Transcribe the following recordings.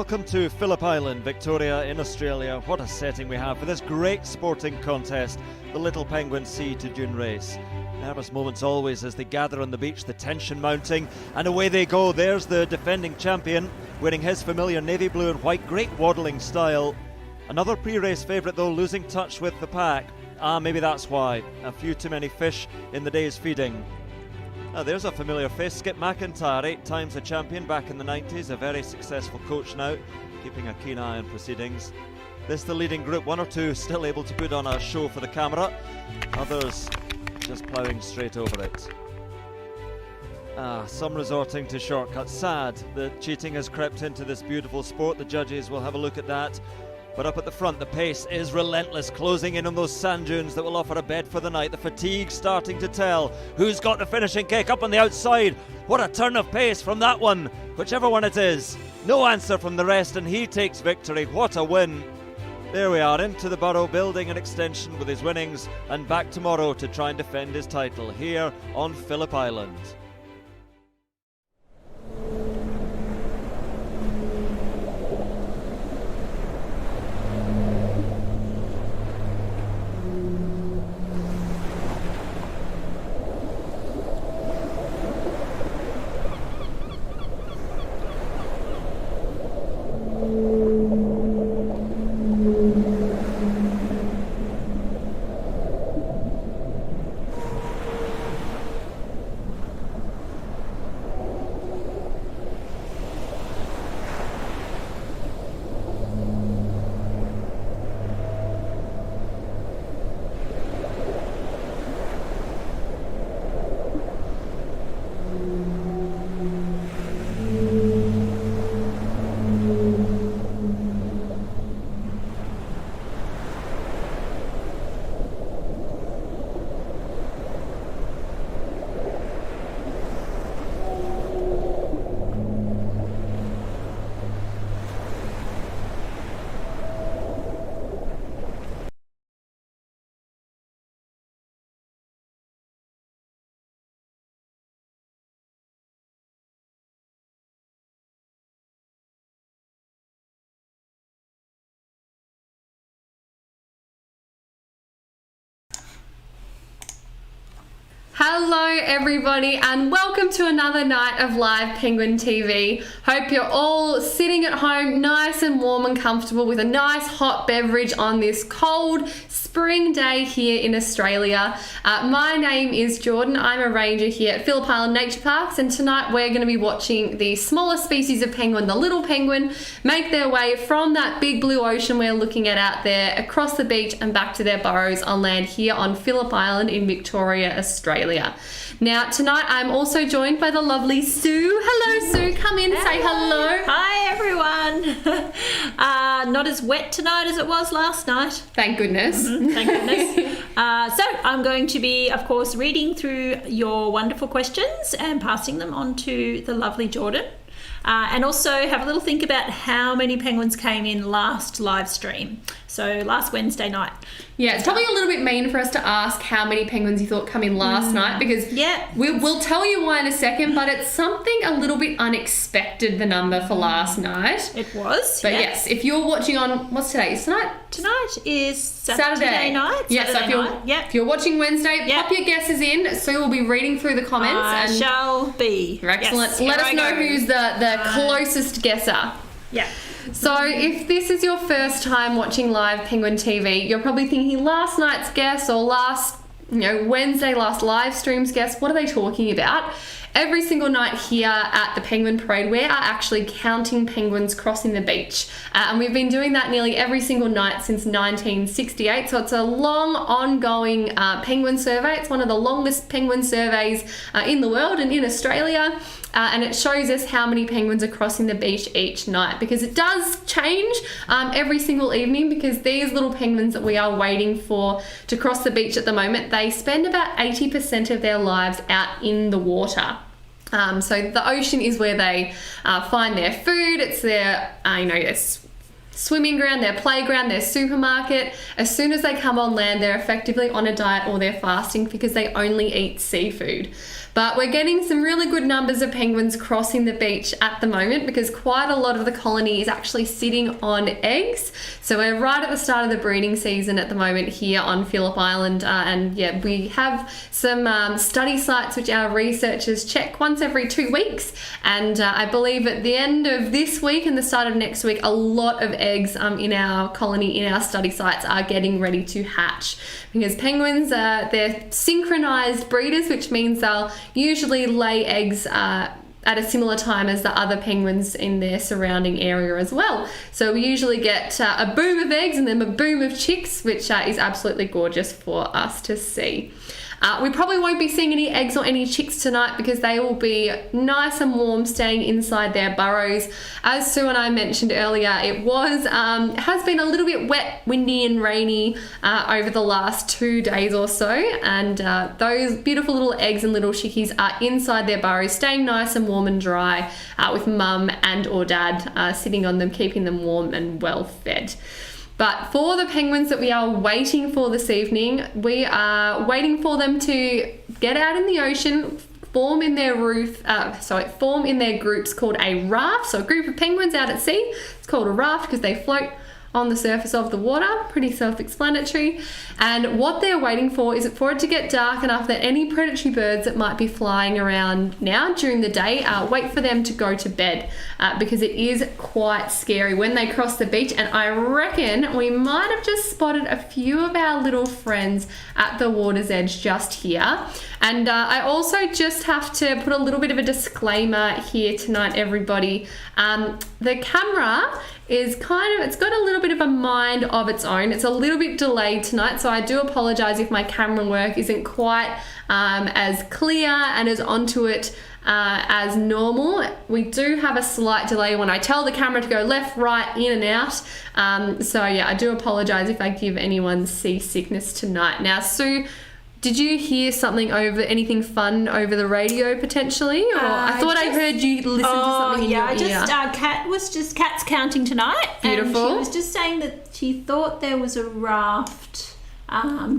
Welcome to Phillip Island, Victoria in Australia. What a setting we have for this great sporting contest, the Little Penguin Sea to Dune race. Nervous moments always as they gather on the beach, the tension mounting, and away they go. There's the defending champion, wearing his familiar navy blue and white, great waddling style. Another pre-race favourite though, losing touch with the pack. Maybe that's why. A few too many fish in the day's feeding. There's a familiar face, Skip McIntyre, 8 times a champion back in the 90s, a very successful coach now, keeping a keen eye on proceedings. This the leading group, 1 or 2 still able to put on a show for the camera, others just ploughing straight over it. Some resorting to shortcuts. Sad that cheating has crept into this beautiful sport. The judges will have a look at that. But up at the front, the pace is relentless, closing in on those sand dunes that will offer a bed for the night. The fatigue starting to tell. Who's got the finishing kick up on the outside? What a turn of pace from that one, whichever one it is. No answer from the rest, and he takes victory. What a win. There we are, into the Burrow, building an extension with his winnings, and back tomorrow to try and defend his title here on Phillip Island. Hello everybody and welcome to another night of live Penguin TV. Hope you're all sitting at home nice and warm and comfortable with a nice hot beverage on this cold spring day here in Australia. My name is Jordan. I'm a ranger here at Phillip Island Nature Parks, and tonight we're going to be watching the smaller species of penguin, the little penguin, make their way from that big blue ocean we're looking at out there across the beach and back to their burrows on land here on Phillip Island in Victoria, Australia. Now tonight I'm also joined by the lovely Sue. Hello Sue, come in, say hello. Hi everyone. Not as wet tonight as it was last night. Thank goodness. Thank goodness. So I'm going to be, of course, reading through your wonderful questions and passing them on to the lovely Jordan. And also have a little think about how many penguins came in last live stream. So last Wednesday night. Yeah, it's probably a little bit mean for us to ask how many penguins you thought come in last night, because we'll tell you why in a second, but it's something a little bit unexpected, the number for last night. It was. But yes, if you're watching on, what's today? Is tonight? Tonight is Saturday night. Yes, if you're watching Wednesday, pop your guesses in. Sue will be reading through the comments. And shall be. Excellent. Yes, let us know who's the closest guesser. Yeah. So if this is your first time watching live Penguin TV, you're probably thinking last night's guess or Wednesday last live stream's guess, what are they talking about? Every single night here at the Penguin Parade, we are actually counting penguins crossing the beach. And we've been doing that nearly every single night since 1968. So it's a long, ongoing penguin survey. It's one of the longest penguin surveys in the world and in Australia. And it shows us how many penguins are crossing the beach each night, because it does change every single evening, because these little penguins that we are waiting for to cross the beach at the moment, they spend about 80% of their lives out in the water. So the ocean is where they find their food. It's their, swimming ground, their playground, their supermarket. As soon as they come on land, they're effectively on a diet or they're fasting because they only eat seafood. But we're getting some really good numbers of penguins crossing the beach at the moment because quite a lot of the colony is actually sitting on eggs. So we're right at the start of the breeding season at the moment here on Phillip Island, and yeah, we have some study sites which our researchers check once every 2 weeks, and I believe at the end of this week and the start of next week, a lot of eggs in our colony, in our study sites, are getting ready to hatch because penguins, they're synchronized breeders, which means they'll usually lay eggs at a similar time as the other penguins in their surrounding area as well. So we usually get a boom of eggs and then a boom of chicks, which is absolutely gorgeous for us to see. We probably won't be seeing any eggs or any chicks tonight because they will be nice and warm staying inside their burrows. As Sue and I mentioned earlier, it has been a little bit wet, windy and rainy over the last 2 days or so, and those beautiful little eggs and little chickies are inside their burrows staying nice and warm and dry with mum and or dad sitting on them, keeping them warm and well fed. But for the penguins that we are waiting for this evening, we are waiting for them to get out in the ocean, form in their groups called a raft. So a group of penguins out at sea, it's called a raft because they float on the surface of the water, pretty self-explanatory. And what they're waiting for is for it to get dark enough that any predatory birds that might be flying around now during the day, wait for them to go to bed because it is quite scary when they cross the beach. And I reckon we might have just spotted a few of our little friends at the water's edge just here. And I also just have to put a little bit of a disclaimer here tonight, everybody. The camera is it's got a little bit of a mind of its own. It's a little bit delayed tonight, so I do apologize if my camera work isn't quite as clear and as onto it as normal. We do have a slight delay when I tell the camera to go left, right, in and out. So yeah, I do apologize if I give anyone seasickness tonight. Now, Sue, did you hear anything fun over the radio potentially? Or I thought I heard you listen to something in your ear. Kat was just Kat's counting tonight. Beautiful. And she was just saying that she thought there was a raft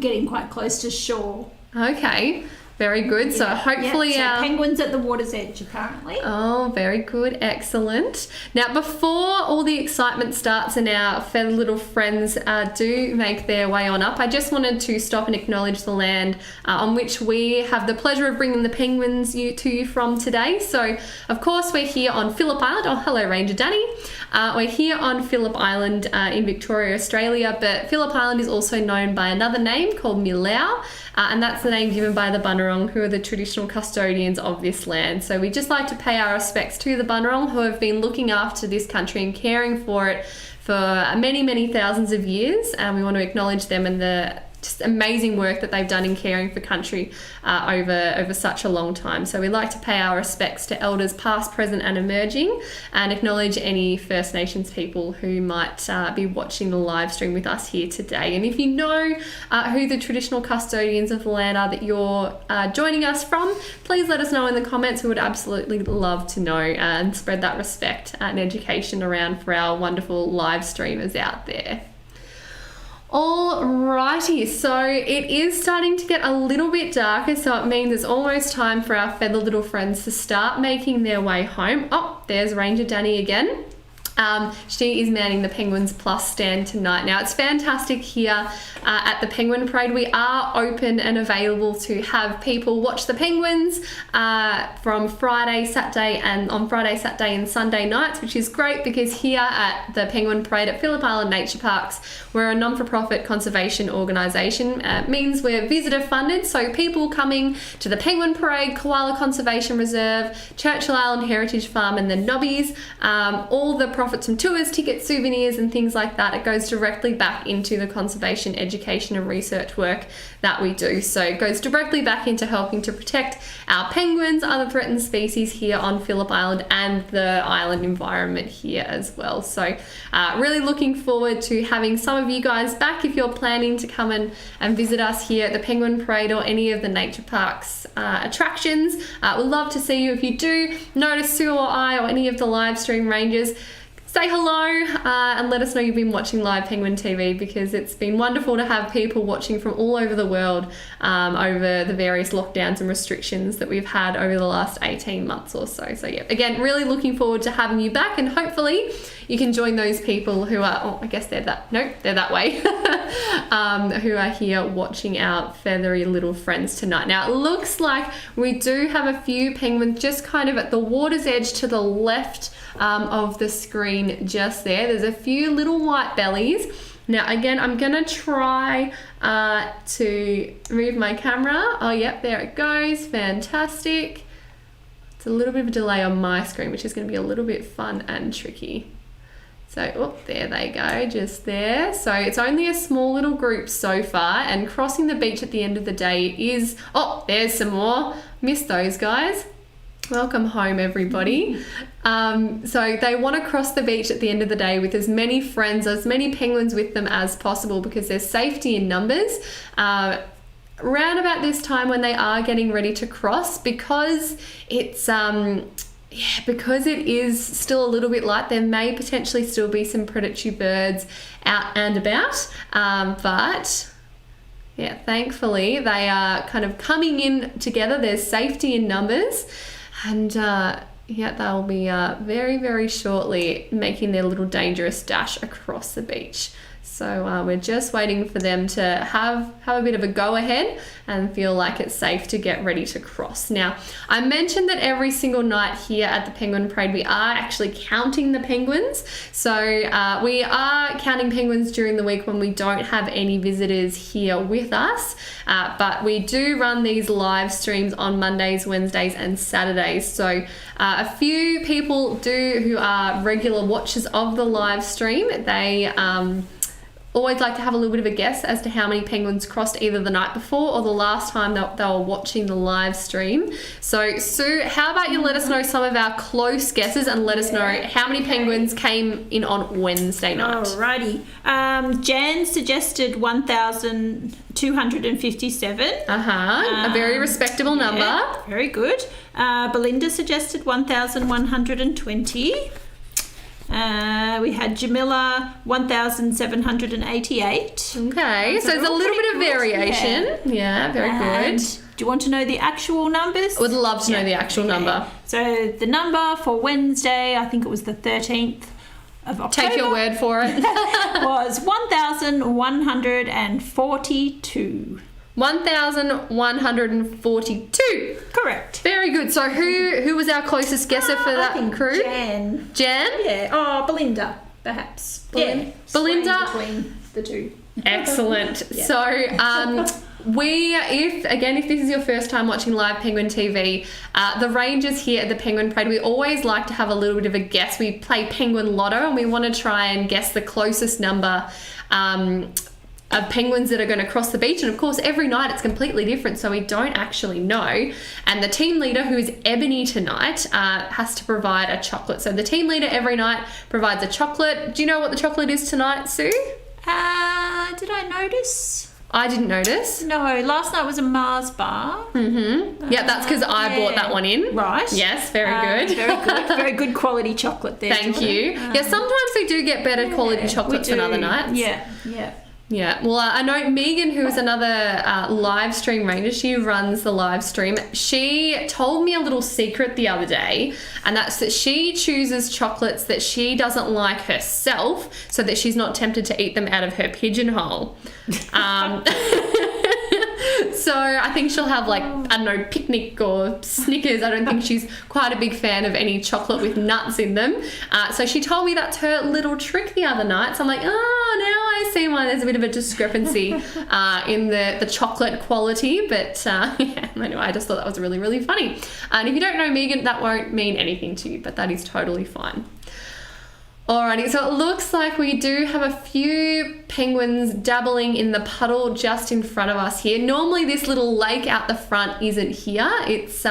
getting quite close to shore. Okay. Very good. Yeah. So hopefully so penguins at the water's edge apparently. Oh, very good. Excellent. Now, before all the excitement starts and our feathered little friends do make their way on up, I just wanted to stop and acknowledge the land on which we have the pleasure of bringing the penguins to you from today. So, of course, we're here on Phillip Island. Oh, hello, Ranger Danny. We're here on Phillip Island in Victoria, Australia, but Phillip Island is also known by another name called Milau, and that's the name given by the Bunurong, who are the traditional custodians of this land. So we just like to pay our respects to the Bunurong, who have been looking after this country and caring for it for many, many thousands of years, and we want to acknowledge them and the just amazing work that they've done in caring for country over such a long time. So we like to pay our respects to elders past, present and emerging, and acknowledge any First Nations people who might be watching the live stream with us here today. And if you know who the traditional custodians of the land are that you're joining us from, please let us know in the comments. We would absolutely love to know and spread that respect and education around for our wonderful live streamers out there. Alrighty, so it is starting to get a little bit darker, so it means it's almost time for our feathered little friends to start making their way home. Oh, there's Ranger Danny again. She is manning the Penguins Plus stand tonight. Now, it's fantastic here at the Penguin Parade. We are open and available to have people watch the penguins from Friday, Saturday, and Sunday nights, which is great because here at the Penguin Parade at Phillip Island Nature Parks, we're a non-for-profit conservation organisation. It means we're visitor funded, so people coming to the Penguin Parade, Koala Conservation Reserve, Churchill Island Heritage Farm and the Nobbies, all the profits from tours, tickets, souvenirs and things like that, it goes directly back into the conservation, education and research work that we do. So it goes directly back into helping to protect our penguins, other threatened species here on Phillip Island and the island environment here as well. So really looking forward to having some of you guys back if you're planning to come and visit us here at the Penguin Parade or any of the nature parks attractions. We'd love to see you. If you do notice Sue or I or any of the live stream rangers, say hello and let us know you've been watching live Penguin TV, because it's been wonderful to have people watching from all over the world over the various lockdowns and restrictions that we've had over the last 18 months or so. So yeah, again, really looking forward to having you back, and hopefully you can join those people who are, I guess they're that way, who are here watching our feathery little friends tonight. Now it looks like we do have a few penguins just kind of at the water's edge to the left of the screen just there. There's a few little white bellies. Now again, I'm gonna try to move my camera. Oh yep, there it goes, fantastic. It's a little bit of a delay on my screen, which is gonna be a little bit fun and tricky. So, oh, there they go, just there. So it's only a small little group so far, and crossing the beach at the end of the day is, oh, there's some more. Missed those guys. Welcome home, everybody. So they want to cross the beach at the end of the day with as many friends, as many penguins with them as possible, because there's safety in numbers. Round about this time when they are getting ready to cross, because it's because it is still a little bit light, there may potentially still be some predatory birds out and about, but yeah, thankfully they are kind of coming in together. There's safety in numbers, and yeah, they'll be very, very shortly making their little dangerous dash across the beach. So we're just waiting for them to have a bit of a go ahead and feel like it's safe to get ready to cross. Now, I mentioned that every single night here at the Penguin Parade, we are actually counting the penguins. So we are counting penguins during the week when we don't have any visitors here with us. But we do run these live streams on Mondays, Wednesdays, and Saturdays. So a few people who are regular watchers of the live stream, they always like to have a little bit of a guess as to how many penguins crossed either the night before or the last time that they were watching the live stream. So Sue, how about you let us know some of our close guesses and let us know how many penguins came in on Wednesday night. Alrighty. Jan suggested 1,257. A very respectable number. Yeah, very good. Belinda suggested 1,120. We had Jamila 1,788. Okay, so there's a little bit of variation. Yeah, very good. Do you want to know the actual numbers? Would love to know the actual number. So the number for Wednesday, I think it was the 13th of October. Take your word for it. Was 1,142. 1,142. Correct. Very good. So who was our closest guesser for that crew? Jan. Jan? Yeah. Oh, Belinda, perhaps. Yeah. Belinda. Between the two. Excellent. Yeah. So if this is your first time watching live Penguin TV, the rangers here at the Penguin Parade, we always like to have a little bit of a guess. We play Penguin Lotto, and we want to try and guess the closest number of penguins that are going to cross the beach. And of course, every night it's completely different, so we don't actually know. And the team leader, who is Ebony tonight, has to provide a chocolate. So the team leader every night provides a chocolate. Do you know what the chocolate is tonight, Sue? Did I notice? I didn't notice. No, last night was a Mars bar. Yeah, that's because I bought that one in. Right. Yes, very good. Very good. Very good quality chocolate there. Thank you. Yeah, sometimes we do get better quality chocolates than other nights. Yeah. Yeah, well, I know Megan, who is another live stream ranger, she runs the live stream. She told me a little secret the other day, and that's that she chooses chocolates that she doesn't like herself so that she's not tempted to eat them out of her pigeonhole. So I think she'll have, like, I don't know, picnic or Snickers. I don't think she's quite a big fan of any chocolate with nuts in them. So she told me that's her little trick the other night. So I'm like, oh, now I see why there's a bit of a discrepancy in the chocolate quality. But yeah, anyway, I just thought that was really, really funny. And if you don't know Megan, that won't mean anything to you, but that is totally fine. Alrighty, so it looks like we do have a few penguins dabbling in the puddle just in front of us here. Normally this little lake out the front isn't here. It's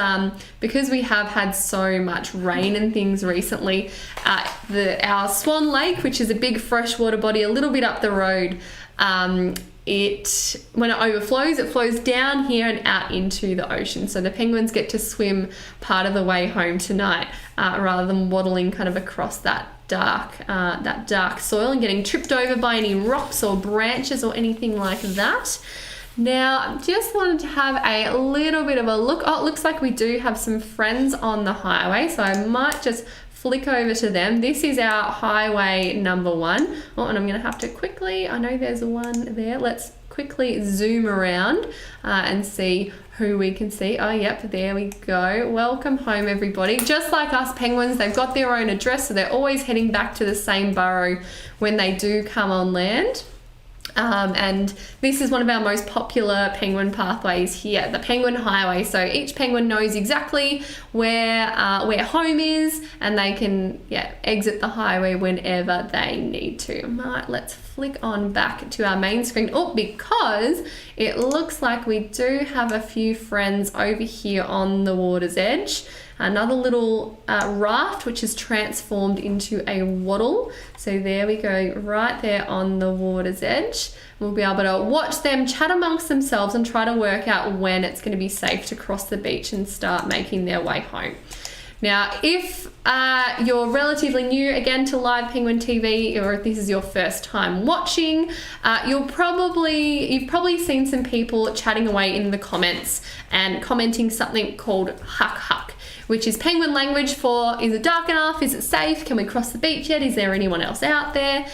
because we have had so much rain and things recently. Our Swan Lake, which is a big freshwater body a little bit up the road, when it overflows, it flows down here and out into the ocean. So the penguins get to swim part of the way home tonight, rather than waddling kind of across that dark soil and getting tripped over by any rocks or branches or anything like that. Now, I just wanted to have a little bit of a look. Oh, it looks like we do have some friends on the highway, so I might just flick over to them. This is our highway number 1. Oh, and I'm going to have to quickly, I know there's one there. Let's quickly zoom around and see who we can see. Oh, yep, there we go. Welcome home, everybody. Just like us penguins, they've got their own address, so they're always heading back to the same burrow when they do come on land. And this is one of our most popular penguin pathways here, the Penguin Highway. So each penguin knows exactly where home is, and they can exit the highway whenever they need to. Right, let's flick on back to our main screen. Oh, because it looks like we do have a few friends over here on the water's edge. Another little raft which is transformed into a waddle. So there we go, right there on the water's edge. We'll be able to watch them chat amongst themselves and try to work out when it's going to be safe to cross the beach and start making their way home. Now, if you're relatively new again to Live Penguin TV, or if this is your first time watching, you've probably seen some people chatting away in the comments and commenting something called huck huck, which is penguin language for, is it dark enough? Is it safe? Can we cross the beach yet? Is there anyone else out there?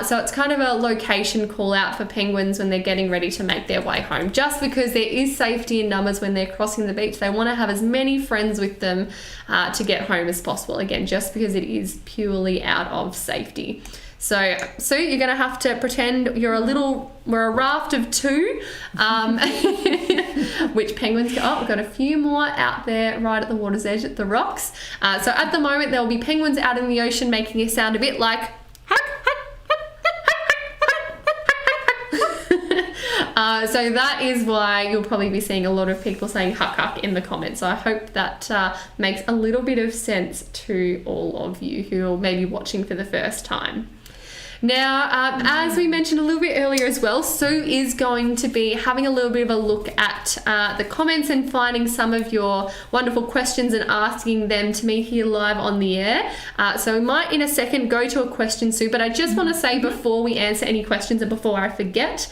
So it's kind of a location call out for penguins when they're getting ready to make their way home. Just because there is safety in numbers when they're crossing the beach, they want to have as many friends with them to get home as possible. Again, just because it is purely out of safety. So you're going to have to pretend we're a raft of 2, which penguins go. Oh, we've got a few more out there right at the water's edge at the rocks. So at the moment, there will be penguins out in the ocean making a sound a bit like huck, huck, so that is why you'll probably be seeing a lot of people saying huck huck in the comments. So I hope that makes a little bit of sense to all of you who are maybe watching for the first time. Now, as we mentioned a little bit earlier as well, Sue is going to be having a little bit of a look at the comments and finding some of your wonderful questions and asking them to me here live on the air. So we might in a second go to a question, Sue, but I just want to say before we answer any questions and before I forget,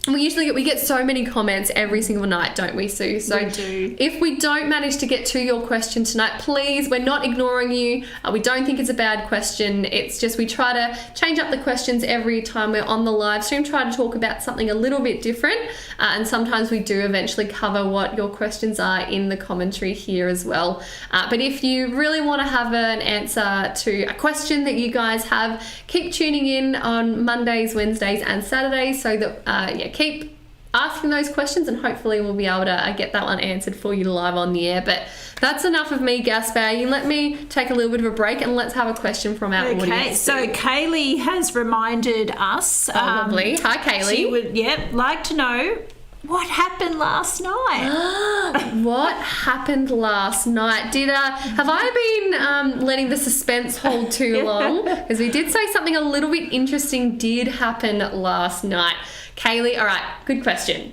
we get so many comments every single night, don't we, Sue? So we do. If we don't manage to get to your question tonight, please, we're not ignoring you. We don't think it's a bad question. It's just we try to change up the questions every time we're on the live stream, try to talk about something a little bit different. And sometimes we do eventually cover what your questions are in the commentary here as well. But if you really want to have an answer to a question that you guys have, keep tuning in on Mondays, Wednesdays and Saturdays so that, keep asking those questions and hopefully we'll be able to get that one answered for you live on the air. But that's enough of me, Gaspar. You let me take a little bit of a break and let's have a question from our audience. Okay, so Kaylee has reminded us. Lovely. Hi, Kaylee. She would, like to know what happened last night. What happened last night? Have I been letting the suspense hold too long? Because we did say something a little bit interesting did happen last night. Kaylee, all right, good question.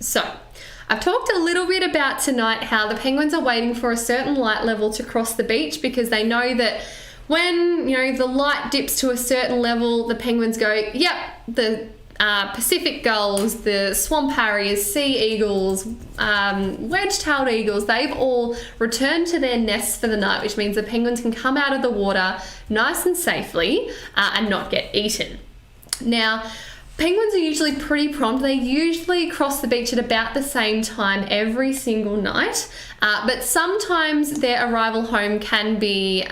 So, I've talked a little bit about tonight how the penguins are waiting for a certain light level to cross the beach because they know that when, the light dips to a certain level, the penguins go, yep, the Pacific gulls, the swamp harriers, sea eagles, wedge-tailed eagles, they've all returned to their nests for the night, which means the penguins can come out of the water nice and safely and not get eaten. Now, penguins are usually pretty prompt. They usually cross the beach at about the same time every single night, but sometimes their arrival home can be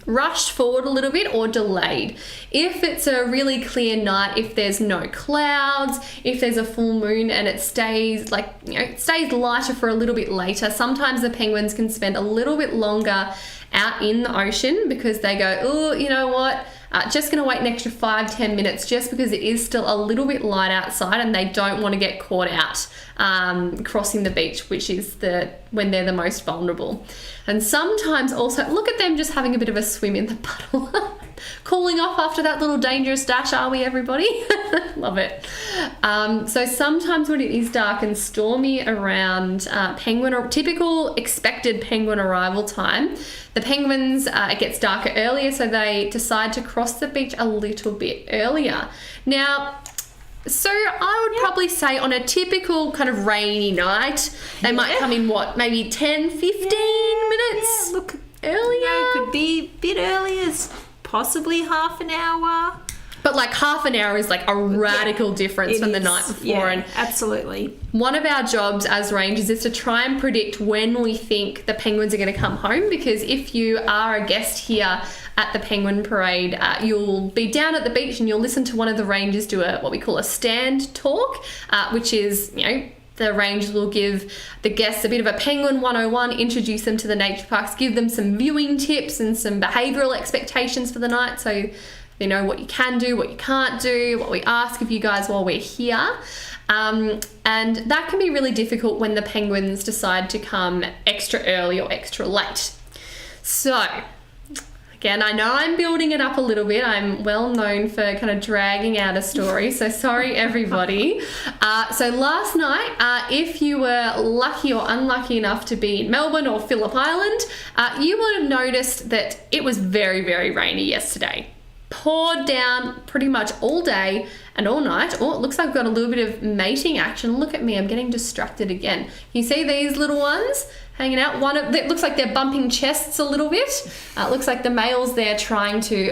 rushed forward a little bit or delayed. If it's a really clear night, if there's no clouds, if there's a full moon and it stays lighter for a little bit later, sometimes the penguins can spend a little bit longer out in the ocean because they go, oh, you know what? Just going to wait an extra 5-10 minutes just because it is still a little bit light outside and they don't want to get caught out crossing the beach, which is when they're the most vulnerable. And sometimes also, look at them just having a bit of a swim in the puddle. cooling off after that little dangerous dash, are we, everybody? Love it. So sometimes when it is dark and stormy around penguin, or typical expected penguin arrival time, the penguins, it gets darker earlier, so they decide to cross the beach a little bit earlier. Now, so I would probably say on a typical kind of rainy night, they might come in, maybe 10, 15 minutes look, earlier? Could be a bit earlier, possibly half an hour. But like half an hour is like a radical difference from the night before. Yeah, and absolutely. one of our jobs as rangers is to try and predict when we think the penguins are going to come home, because if you are a guest here at the Penguin Parade, you'll be down at the beach and you'll listen to one of the rangers do what we call a stand talk, which is, the rangers will give the guests a bit of a Penguin 101, introduce them to the nature parks, give them some viewing tips and some behavioural expectations for the night, so they know what you can do, what you can't do, what we ask of you guys while we're here. And that can be really difficult when the penguins decide to come extra early or extra late. So, again, I know I'm building it up a little bit. I'm well known for kind of dragging out a story, so sorry everybody. So last night, if you were lucky or unlucky enough to be in Melbourne or Phillip Island, you would have noticed that it was very, very rainy yesterday. Poured down pretty much all day and all night. Oh, it looks like I've got a little bit of mating action. Look at me, I'm getting distracted again. You see these little ones hanging out? It looks like they're bumping chests a little bit. It looks like the male's there trying to,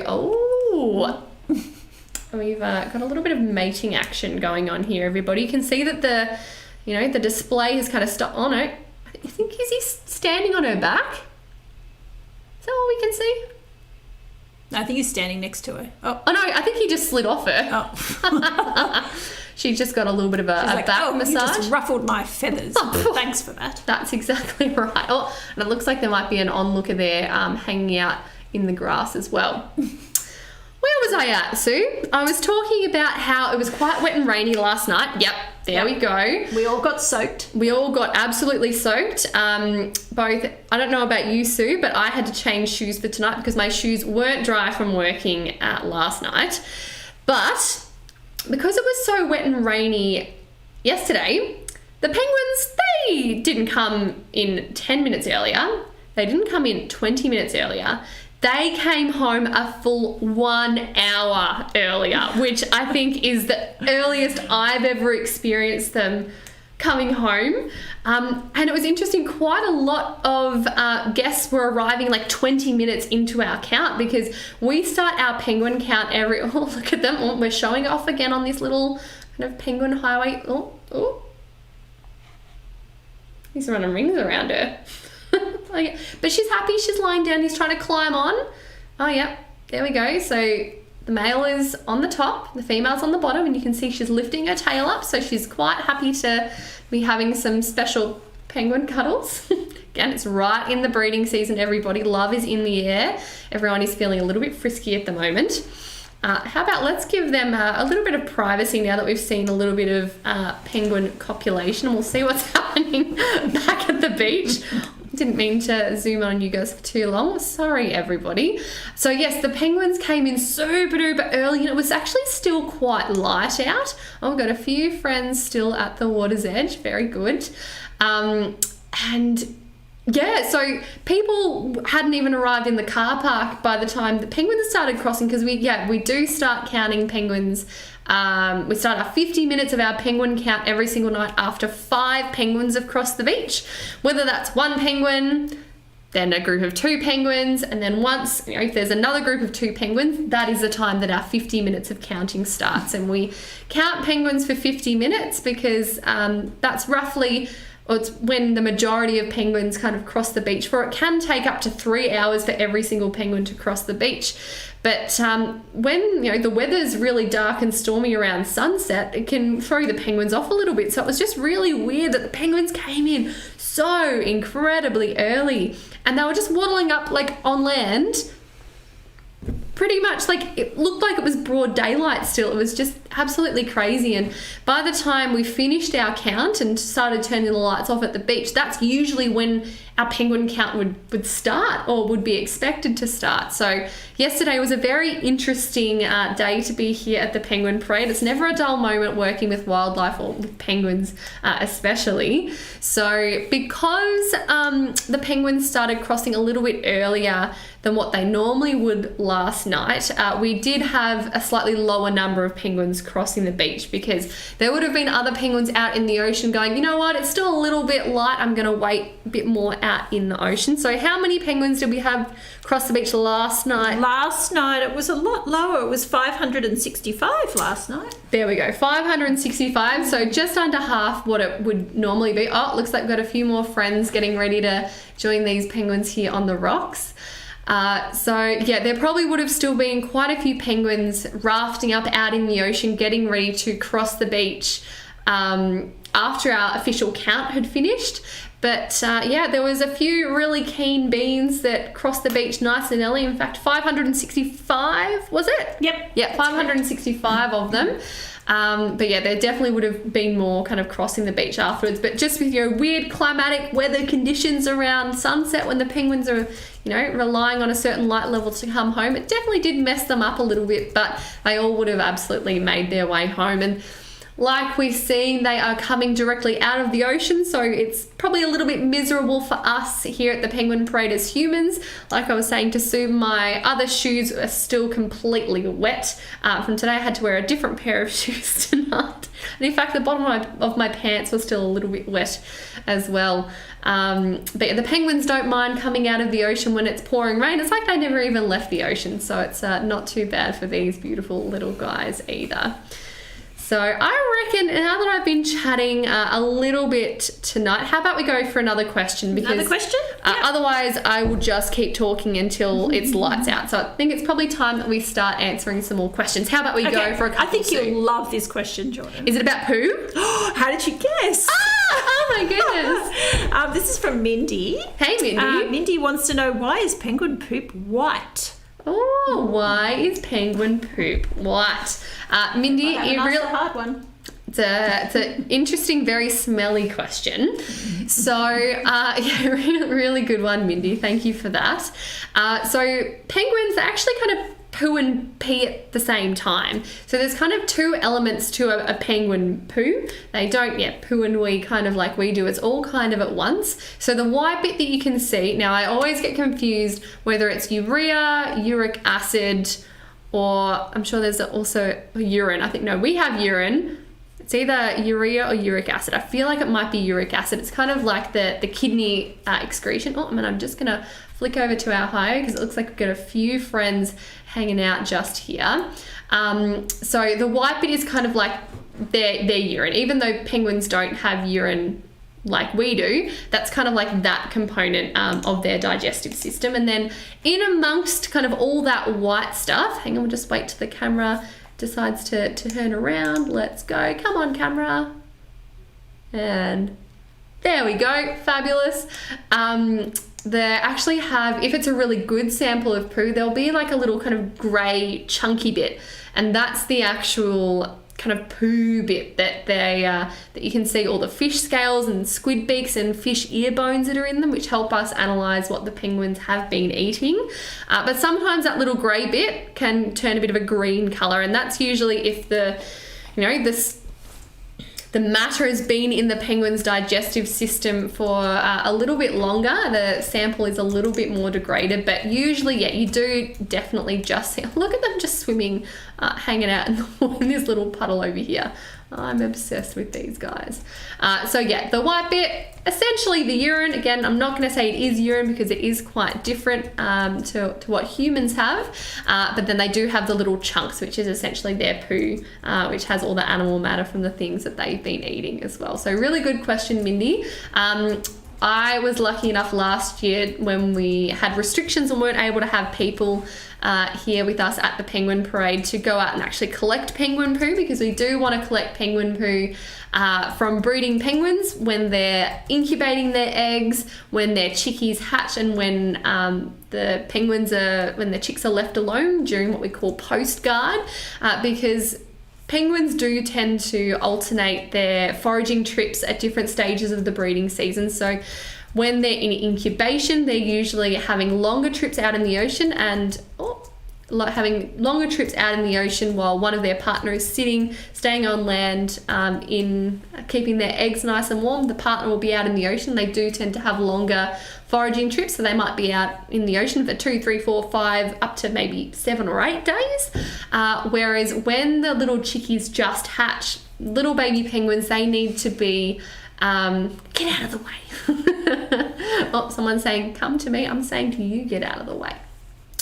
we've got a little bit of mating action going on here, everybody. You can see that the display has kind of stopped. Oh no, I think, is he standing on her back? Is that what we can see? I think he's standing next to her. Oh no, I think he just slid off her. Oh. She's just got a little bit of a back massage. You just ruffled my feathers. Thanks for that. That's exactly right. Oh, and it looks like there might be an onlooker there hanging out in the grass as well. Where was I at, Sue? I was talking about how it was quite wet and rainy last night. Yep, there we go. We all got soaked. We all got absolutely soaked. Both, I don't know about you, Sue, but I had to change shoes for tonight because my shoes weren't dry from working last night. But because it was so wet and rainy yesterday, the penguins, they didn't come in 10 minutes earlier. They didn't come in 20 minutes earlier. They came home a full 1 hour earlier, which I think is the earliest I've ever experienced them coming home. And it was interesting, quite a lot of guests were arriving like 20 minutes into our count, because we start our penguin count look at them. Oh, we're showing off again on this little kind of penguin highway. Oh. He's running rings around her. But she's happy, she's lying down, he's trying to climb on. Oh yeah, there we go. So the male is on the top, the female's on the bottom, and you can see she's lifting her tail up, so she's quite happy to be having some special penguin cuddles. Again, it's right in the breeding season, everybody. Love is in the air. Everyone is feeling a little bit frisky at the moment. How about let's give them a little bit of privacy now that we've seen a little bit of penguin copulation, and we'll see what's happening back at the beach. Didn't mean to zoom on you guys for too long. Sorry, everybody. So yes, the penguins came in super duper early, and it was actually still quite light out. Oh, we've got a few friends still at the water's edge. Very good. And yeah, so people hadn't even arrived in the car park by the time the penguins started crossing, because we do start counting penguins. We start our 50 minutes of our penguin count every single night after 5 penguins have crossed the beach. Whether that's 1 penguin, then a group of 2 penguins, and then once, if there's another group of 2 penguins, that is the time that our 50 minutes of counting starts. And we count penguins for 50 minutes because that's roughly, or it's when the majority of penguins kind of cross the beach. For it can take up to 3 hours for every single penguin to cross the beach. But when the weather's really dark and stormy around sunset, it can throw the penguins off a little bit. So it was just really weird that the penguins came in so incredibly early, and they were just waddling up like on land pretty much like it looked like it was broad daylight still. It was just absolutely crazy. And by the time we finished our count and started turning the lights off at the beach, that's usually when our penguin count would start or would be expected to start. So yesterday was a very interesting day to be here at the Penguin Parade. It's never a dull moment working with wildlife or with penguins especially. So because the penguins started crossing a little bit earlier than what they normally would last night, we did have a slightly lower number of penguins crossing the beach because there would have been other penguins out in the ocean going, you know what, it's still a little bit light, I'm going to wait a bit more out in the ocean. So how many penguins did we have cross the beach last night? Last night it was a lot lower. It was 565 last night. There we go, 565, so just under half what it would normally be. Oh, it looks like we've got a few more friends getting ready to join these penguins here on the rocks. So yeah, there probably would have still been quite a few penguins rafting up out in the ocean, getting ready to cross the beach after our official count had finished. But yeah, there was a few really keen beans that crossed the beach nice and early. In fact, 565, was it? Yep. Yeah, 565 of them. But yeah, there definitely would have been more kind of crossing the beach afterwards. But just with your weird climatic weather conditions around sunset when the penguins are, you know, relying on a certain light level to come home, it definitely did mess them up a little bit, but they all would have absolutely made their way home. And like we've seen, they are coming directly out of the ocean, so it's probably a little bit miserable for us here at the Penguin Parade as humans. Like I was saying to Sue, my other shoes are still completely wet. From today I had to wear a different pair of shoes tonight. And in fact, the bottom of my pants was still a little bit wet as well. But yeah, the penguins don't mind coming out of the ocean when it's pouring rain. It's like they never even left the ocean, so it's not too bad for these beautiful little guys either. So I reckon now that I've been chatting a little bit tonight, how about we go for another question? Because Another question? Yeah. Otherwise I will just keep talking until it's lights out. So I think it's probably time that we start answering some more questions. How about we go for a couple? I think you'll love this question, Jordan. Is it about poo? How did you guess? Oh my goodness. This is from Mindy. Hey Mindy. Mindy wants to know, why is penguin poop white? Oh, why is penguin poop white? Mindy, That's a hard one. It's an interesting, very smelly question. So, yeah, really good one, Mindy. Thank you for that. So penguins are actually kind of poo and pee at the same time. So there's kind of two elements to a penguin poo. They don't poo and wee kind of like we do. It's all kind of at once. So the white bit that you can see, now I always get confused whether it's urea, uric acid, or I'm sure there's also urine. I think, no, we have urine. It's either urea or uric acid. I feel like it might be uric acid. It's kind of like the kidney excretion. Oh, I'm just going to flick over to our hive because it looks like we've got a few friends hanging out just here. So the white bit is kind of like their urine. Even though penguins don't have urine like we do, that's kind of like that component of their digestive system. And then in amongst kind of all that white stuff, hang on, we'll just wait till the camera decides to turn around. Let's go. Come on, camera. And there we go. Fabulous. They actually have, if it's a really good sample of poo, there'll be like a little kind of grey chunky bit, and that's the actual kind of poo bit that that you can see all the fish scales and squid beaks and fish ear bones that are in them, which help us analyze what the penguins have been eating. But sometimes that little grey bit can turn a bit of a green color, and that's usually if the matter has been in the penguin's digestive system for a little bit longer. The sample is a little bit more degraded, but usually, yeah, you do definitely just see, look at them just swimming, hanging out in this little puddle over here. I'm obsessed with these guys. So yeah, the white bit, essentially the urine. Again, I'm not going to say it is urine because it is quite different to what humans have. But then they do have the little chunks, which is essentially their poo, which has all the animal matter from the things that they've been eating as well. So really good question, Mindy. I was lucky enough last year when we had restrictions and weren't able to have people here with us at the penguin parade to go out and actually collect penguin poo, because we do want to collect penguin poo from breeding penguins when they're incubating their eggs, when their chickies hatch, and when when the chicks are left alone during what we call post-guard, because penguins do tend to alternate their foraging trips at different stages of the breeding season. So when they're in incubation, they're usually having longer trips out in the ocean while one of their partners is staying on land, in keeping their eggs nice and warm. The partner will be out in the ocean. They do tend to have longer foraging trips, so they might be out in the ocean for 2, 3, 4, 5, up to maybe 7 or 8 days. Whereas when the little chickies just hatch, little baby penguins, they need to be get out of the way. Oh, someone's saying, come to me. I'm saying to you, get out of the way.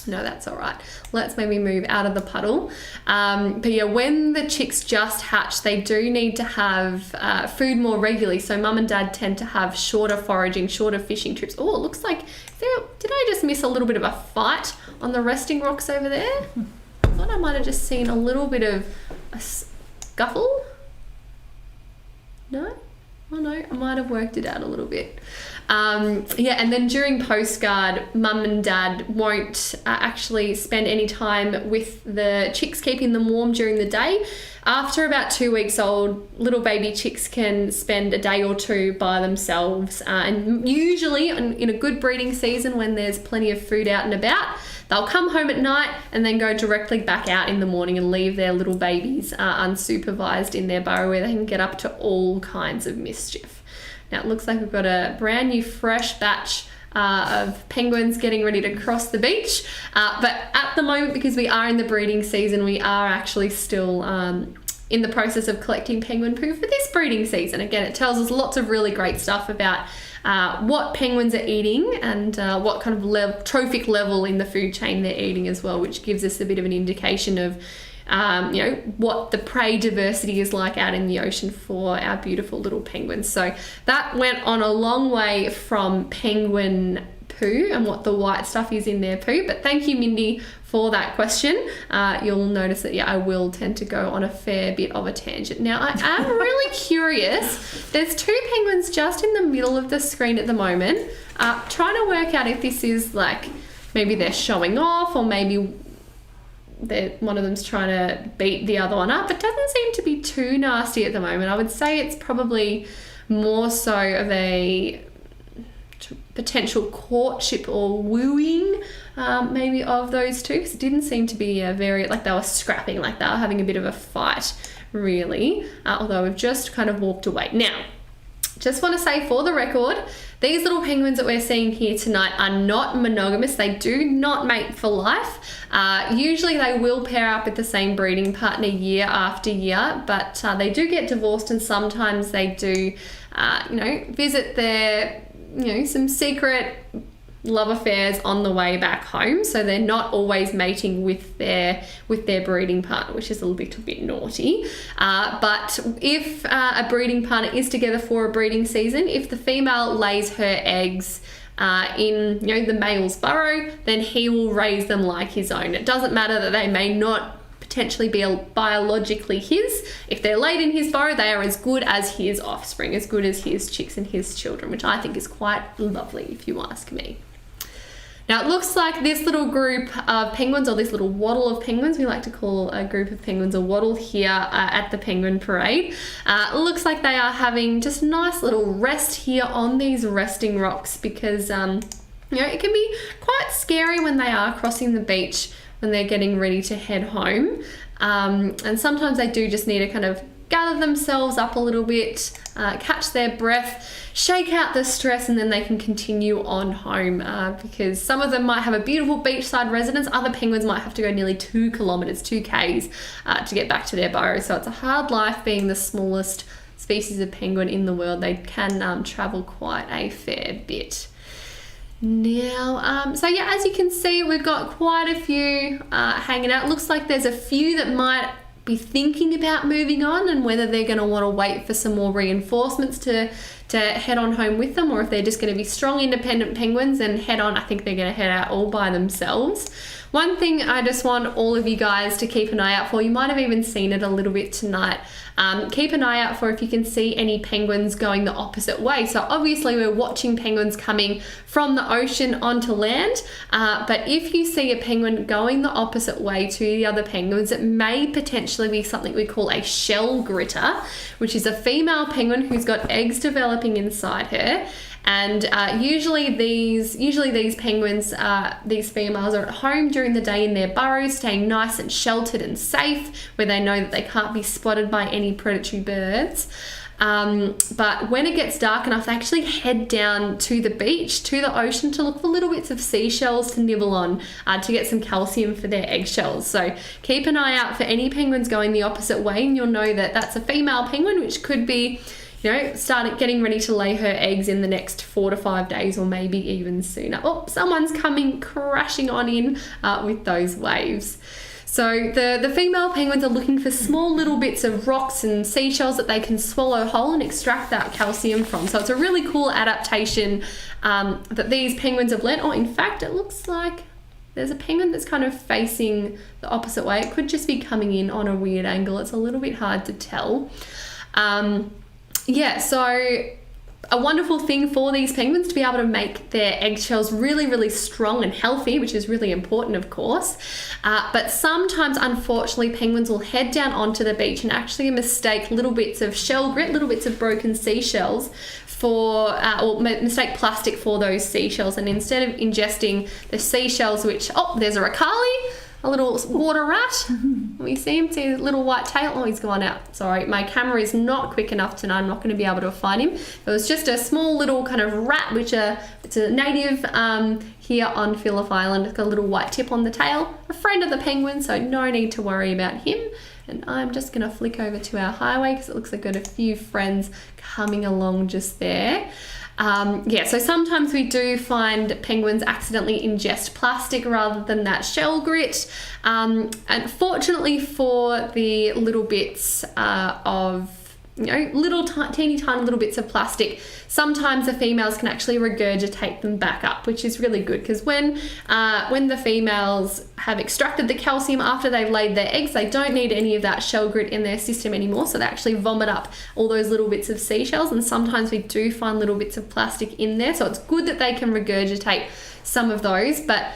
No, that's all right. Let's maybe move out of the puddle. But yeah, when the chicks just hatch, they do need to have food more regularly. So mum and dad tend to have shorter foraging, shorter fishing trips. Oh, it looks like, did I just miss a little bit of a fight on the resting rocks over there? I thought I might have just seen a little bit of a scuffle. No? Oh no, I might have worked it out a little bit. Yeah, and then during post-guard, mum and dad won't actually spend any time with the chicks, keeping them warm during the day. After about 2 weeks old, little baby chicks can spend a day or two by themselves. And usually in a good breeding season, when there's plenty of food out and about, they'll come home at night and then go directly back out in the morning and leave their little babies unsupervised in their burrow, where they can get up to all kinds of mischief. Now it looks like we've got a brand new fresh batch of penguins getting ready to cross the beach. But at the moment, because we are in the breeding season, we are actually still in the process of collecting penguin poo for this breeding season. Again, it tells us lots of really great stuff about what penguins are eating and what kind of trophic level in the food chain they're eating as well, which gives us a bit of an indication of what the prey diversity is like out in the ocean for our beautiful little penguins. So that went on a long way from penguin poo and what the white stuff is in their poo. But thank you, Mindy, for that question. You'll notice that, yeah, I will tend to go on a fair bit of a tangent. Now, I am really curious. There's 2 penguins just in the middle of the screen at the moment, trying to work out if this is like, maybe they're showing off, or maybe one of them's trying to beat the other one up. It doesn't seem to be too nasty at the moment. I would say it's probably more so of a potential courtship or wooing, maybe, of those two, because it didn't seem to be like they were scrapping, like they were having a bit of a fight, really, although we've just kind of walked away. Now, just want to say for the record, these little penguins that we're seeing here tonight are not monogamous. They do not mate for life. Usually they will pair up with the same breeding partner year after year, but they do get divorced, and sometimes they do, visit their, some secret love affairs on the way back home. So they're not always mating with their breeding partner, which is a little bit naughty. But if a breeding partner is together for a breeding season, if the female lays her eggs in the male's burrow, then he will raise them like his own. It doesn't matter that they may not potentially be biologically his. If they're laid in his burrow, they are as good as his offspring, as good as his chicks and his children, which I think is quite lovely, if you ask me. Now, it looks like this little group of penguins, or this little waddle of penguins, we like to call a group of penguins a waddle here at the Penguin Parade. It looks like they are having just a nice little rest here on these resting rocks, because it can be quite scary when they are crossing the beach, when they're getting ready to head home. And sometimes they do just need to kind of gather themselves up a little bit, catch their breath, shake out the stress, and then they can continue on home, because some of them might have a beautiful beachside residence. Other penguins might have to go nearly 2 kilometers, 2 Ks, to get back to their burrow. So it's a hard life being the smallest species of penguin in the world. They can travel quite a fair bit. Now, so yeah, as you can see, we've got quite a few hanging out. Looks like there's a few that might be thinking about moving on, and whether they're going to want to wait for some more reinforcements to to head on home with them, or if they're just going to be strong independent penguins and head on, I think they're going to head out all by themselves. One thing I just want all of you guys to keep an eye out for, you might have even seen it a little bit tonight, keep an eye out for if you can see any penguins going the opposite way. So obviously we're watching penguins coming from the ocean onto land, but if you see a penguin going the opposite way to the other penguins, it may potentially be something we call a shell gritter, which is a female penguin who's got eggs developing inside her. And usually these penguins, these females, are at home during the day in their burrows, staying nice and sheltered and safe, where they know that they can't be spotted by any predatory birds. But when it gets dark enough, they actually head down to the beach, to the ocean, to look for little bits of seashells to nibble on, to get some calcium for their eggshells. So keep an eye out for any penguins going the opposite way, and you'll know that that's a female penguin, which could be, getting ready to lay her eggs in the next 4 to 5 days, or maybe even sooner. Oh, someone's coming crashing on in with those waves. So the female penguins are looking for small little bits of rocks and seashells that they can swallow whole and extract that calcium from. So it's a really cool adaptation that these penguins have learned. Oh, in fact, it looks like there's a penguin that's kind of facing the opposite way. It could just be coming in on a weird angle. It's a little bit hard to tell. So a wonderful thing for these penguins to be able to make their eggshells really, really strong and healthy, which is really important, of course. But sometimes, unfortunately, penguins will head down onto the beach and actually mistake little bits of shell grit, little bits of broken seashells or mistake plastic for those seashells. And instead of ingesting the seashells, which, there's a ricali, a little water rat. We see him, see his little white tail. Oh, he's gone out. Sorry, my camera is not quick enough tonight. I'm not going to be able to find him. It was just a small little kind of rat, which it's a native here on Phillip Island. It's got a little white tip on the tail. A friend of the penguin, so no need to worry about him. And I'm just going to flick over to our highway because it looks like I've got a few friends coming along just there. So sometimes we do find penguins accidentally ingest plastic rather than that shell grit. And fortunately for the little bits of little teeny tiny little bits of plastic, sometimes the females can actually regurgitate them back up, which is really good, because when the females have extracted the calcium after they've laid their eggs, they don't need any of that shell grit in their system anymore, so they actually vomit up all those little bits of seashells. And sometimes we do find little bits of plastic in there, so it's good that they can regurgitate some of those, but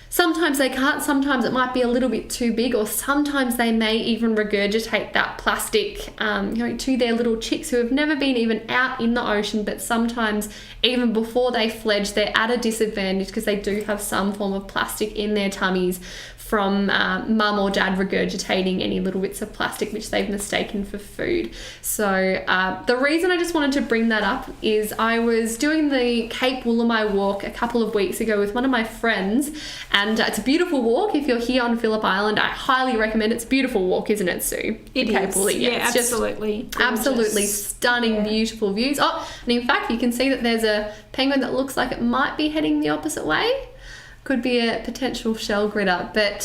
sometimes they can't. Sometimes it might be a little bit too big, or sometimes they may even regurgitate that plastic to their little chicks who have never been even out in the ocean. But sometimes even before they fledge, they're at a disadvantage because they do have some form of plastic in their tummies from mum or dad regurgitating any little bits of plastic which they've mistaken for food. So the reason I just wanted to bring that up is I was doing the Cape Woolamai walk a couple of weeks ago with one of my friends, and it's a beautiful walk. If you're here on Phillip Island, I highly recommend it. It's a beautiful walk, isn't it, Sue? It Cape is. Woolly. Yeah, it's absolutely. Absolutely stunning, beautiful views. Oh, and in fact, you can see that there's a penguin that looks like it might be heading the opposite way. Could be a potential shell gritter. But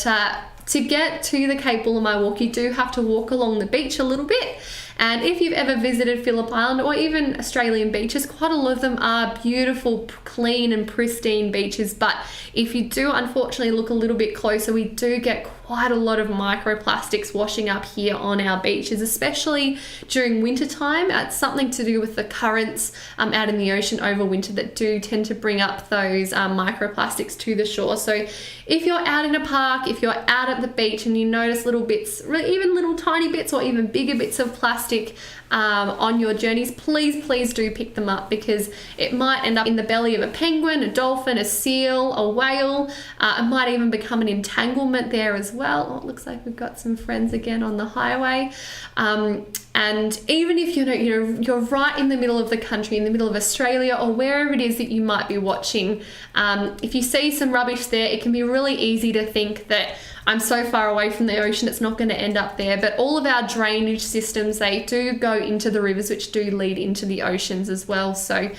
to get to the Cape Woolamai walk, you do have to walk along the beach a little bit. And if you've ever visited Phillip Island or even Australian beaches, quite a lot of them are beautiful, clean and pristine beaches. But if you do unfortunately look a little bit closer, we do get quite a lot of microplastics washing up here on our beaches, especially during winter time. It's something to do with the currents out in the ocean over winter that do tend to bring up those microplastics to the shore. So if you're out in a park, if you're out at the beach and you notice little bits, even little tiny bits or even bigger bits of plastic on your journeys, please do pick them up, because it might end up in the belly of a penguin, a dolphin, a seal, a whale. It might even become an entanglement there as well. Oh, it looks like we've got some friends again on the highway. And even if you're right in the middle of the country, in the middle of Australia or wherever it is that you might be watching, if you see some rubbish there, it can be really easy to think that I'm so far away from the ocean, it's not going to end up there. But all of our drainage systems, they do go into the rivers, which do lead into the oceans as well. So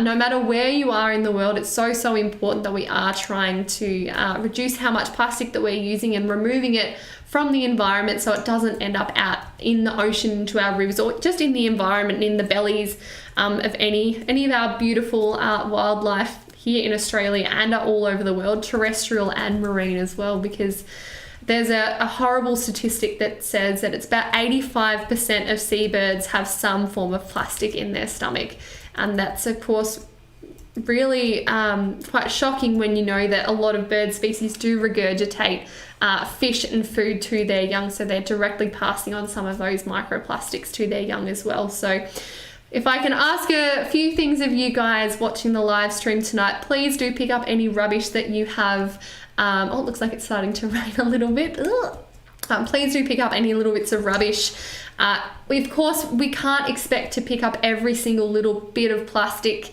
no matter where you are in the world, it's so important that we are trying to reduce how much plastic that we're using and removing it from the environment, so it doesn't end up out in the ocean into our rivers, or just in the environment, in the bellies of any of our beautiful wildlife here in Australia and all over the world, terrestrial and marine as well, because there's a horrible statistic that says that it's about 85% of seabirds have some form of plastic in their stomach. And that's, of course, really quite shocking when you know that a lot of bird species do regurgitate fish and food to their young, so they're directly passing on some of those microplastics to their young as well. So if I can ask a few things of you guys watching the live stream tonight, please do pick up any rubbish that you have. Oh, it looks like it's starting to rain a little bit. Please do pick up any little bits of rubbish. Of course, we can't expect to pick up every single little bit of plastic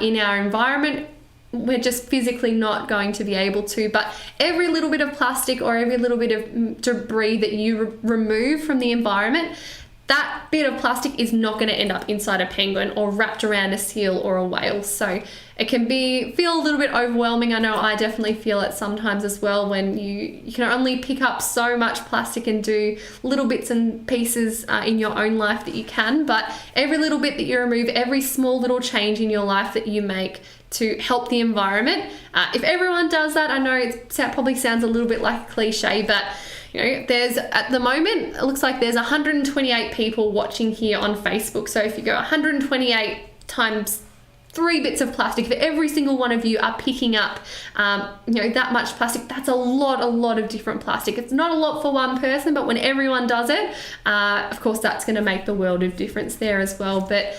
in our environment. We're just physically not going to be able to, but every little bit of plastic or every little bit of debris that you remove from the environment, that bit of plastic is not going to end up inside a penguin or wrapped around a seal or a whale. So it can feel a little bit overwhelming. I know I definitely feel it sometimes as well, when you can only pick up so much plastic and do little bits and pieces in your own life that you can. But every little bit that you remove, every small little change in your life that you make to help the environment, if everyone does that, I know it probably sounds a little bit like a cliche, but you know, there's at the moment, it looks like there's 128 people watching here on Facebook. So if you go 128 times 3 bits of plastic, if every single one of you are picking up, that much plastic, that's a lot of different plastic. It's not a lot for one person, but when everyone does it, of course, that's going to make the world of difference there as well. But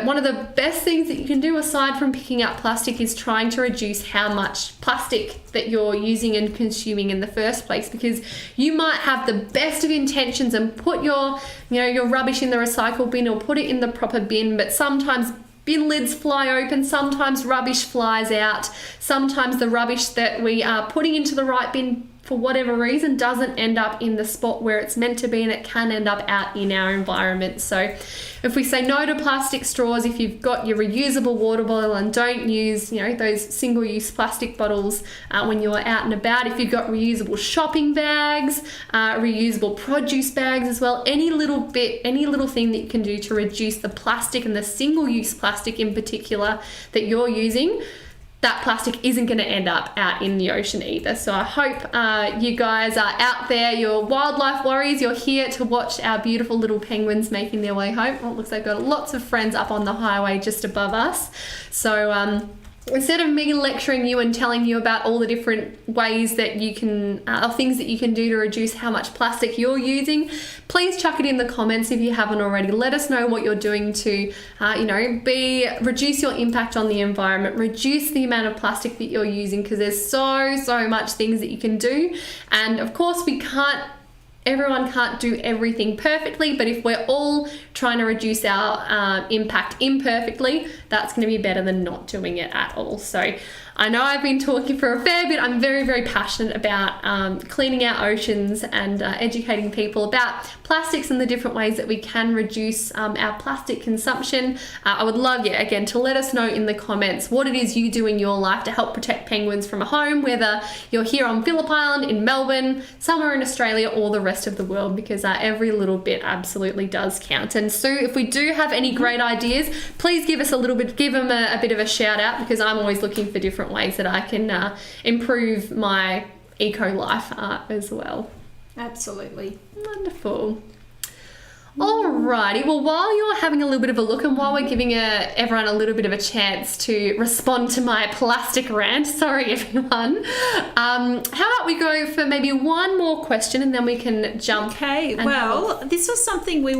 one of the best things that you can do aside from picking up plastic is trying to reduce how much plastic that you're using and consuming in the first place, because you might have the best of intentions and put your rubbish in the recycle bin or put it in the proper bin, but sometimes bin lids fly open, sometimes rubbish flies out, sometimes the rubbish that we are putting into the right bin for whatever reason doesn't end up in the spot where it's meant to be, and it can end up out in our environment. So if we say no to plastic straws, if you've got your reusable water bottle, and don't use those single-use plastic bottles when you're out and about, if you've got reusable shopping bags, reusable produce bags as well, any little thing that you can do to reduce the plastic and the single-use plastic in particular that you're using, that plastic isn't going to end up out in the ocean either. So I hope you guys are out there, you're wildlife warriors, you're here to watch our beautiful little penguins making their way home. Well, it looks like we've got lots of friends up on the highway just above us. So instead of me lecturing you and telling you about all the different ways that you can, things that you can do to reduce how much plastic you're using, please chuck it in the comments if you haven't already. Let us know what you're doing to, reduce your impact on the environment, reduce the amount of plastic that you're using, because there's so much things that you can do. And of course, everyone can't do everything perfectly, but if we're all trying to reduce our impact imperfectly, that's going to be better than not doing it at all. So I know I've been talking for a fair bit. I'm very, very passionate about cleaning our oceans and educating people about plastics and the different ways that we can reduce our plastic consumption. I would love you, again, to let us know in the comments what it is you do in your life to help protect penguins from home, whether you're here on Phillip Island, in Melbourne, somewhere in Australia, or the rest of the world, because every little bit absolutely does count. And Sue, if we do have any great ideas, please give them a bit of a shout out, because I'm always looking for different ways that I can improve my eco life as well. Absolutely. Wonderful. Alrighty, well, while you're having a little bit of a look, and while we're giving everyone a little bit of a chance to respond to my plastic rant, sorry everyone, how about we go for maybe one more question and then we can jump. Okay, well, this was something we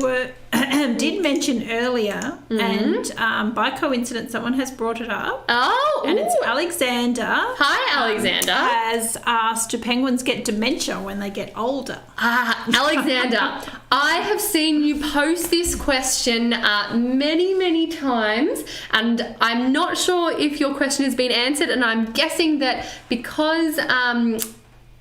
did mention earlier, and by coincidence someone has brought it up. Oh, and it's Alexander. Hi, Alexander. Has asked, do penguins get dementia when they get older? Alexander, I have seen you post this question many times, and I'm not sure if your question has been answered, and I'm guessing that because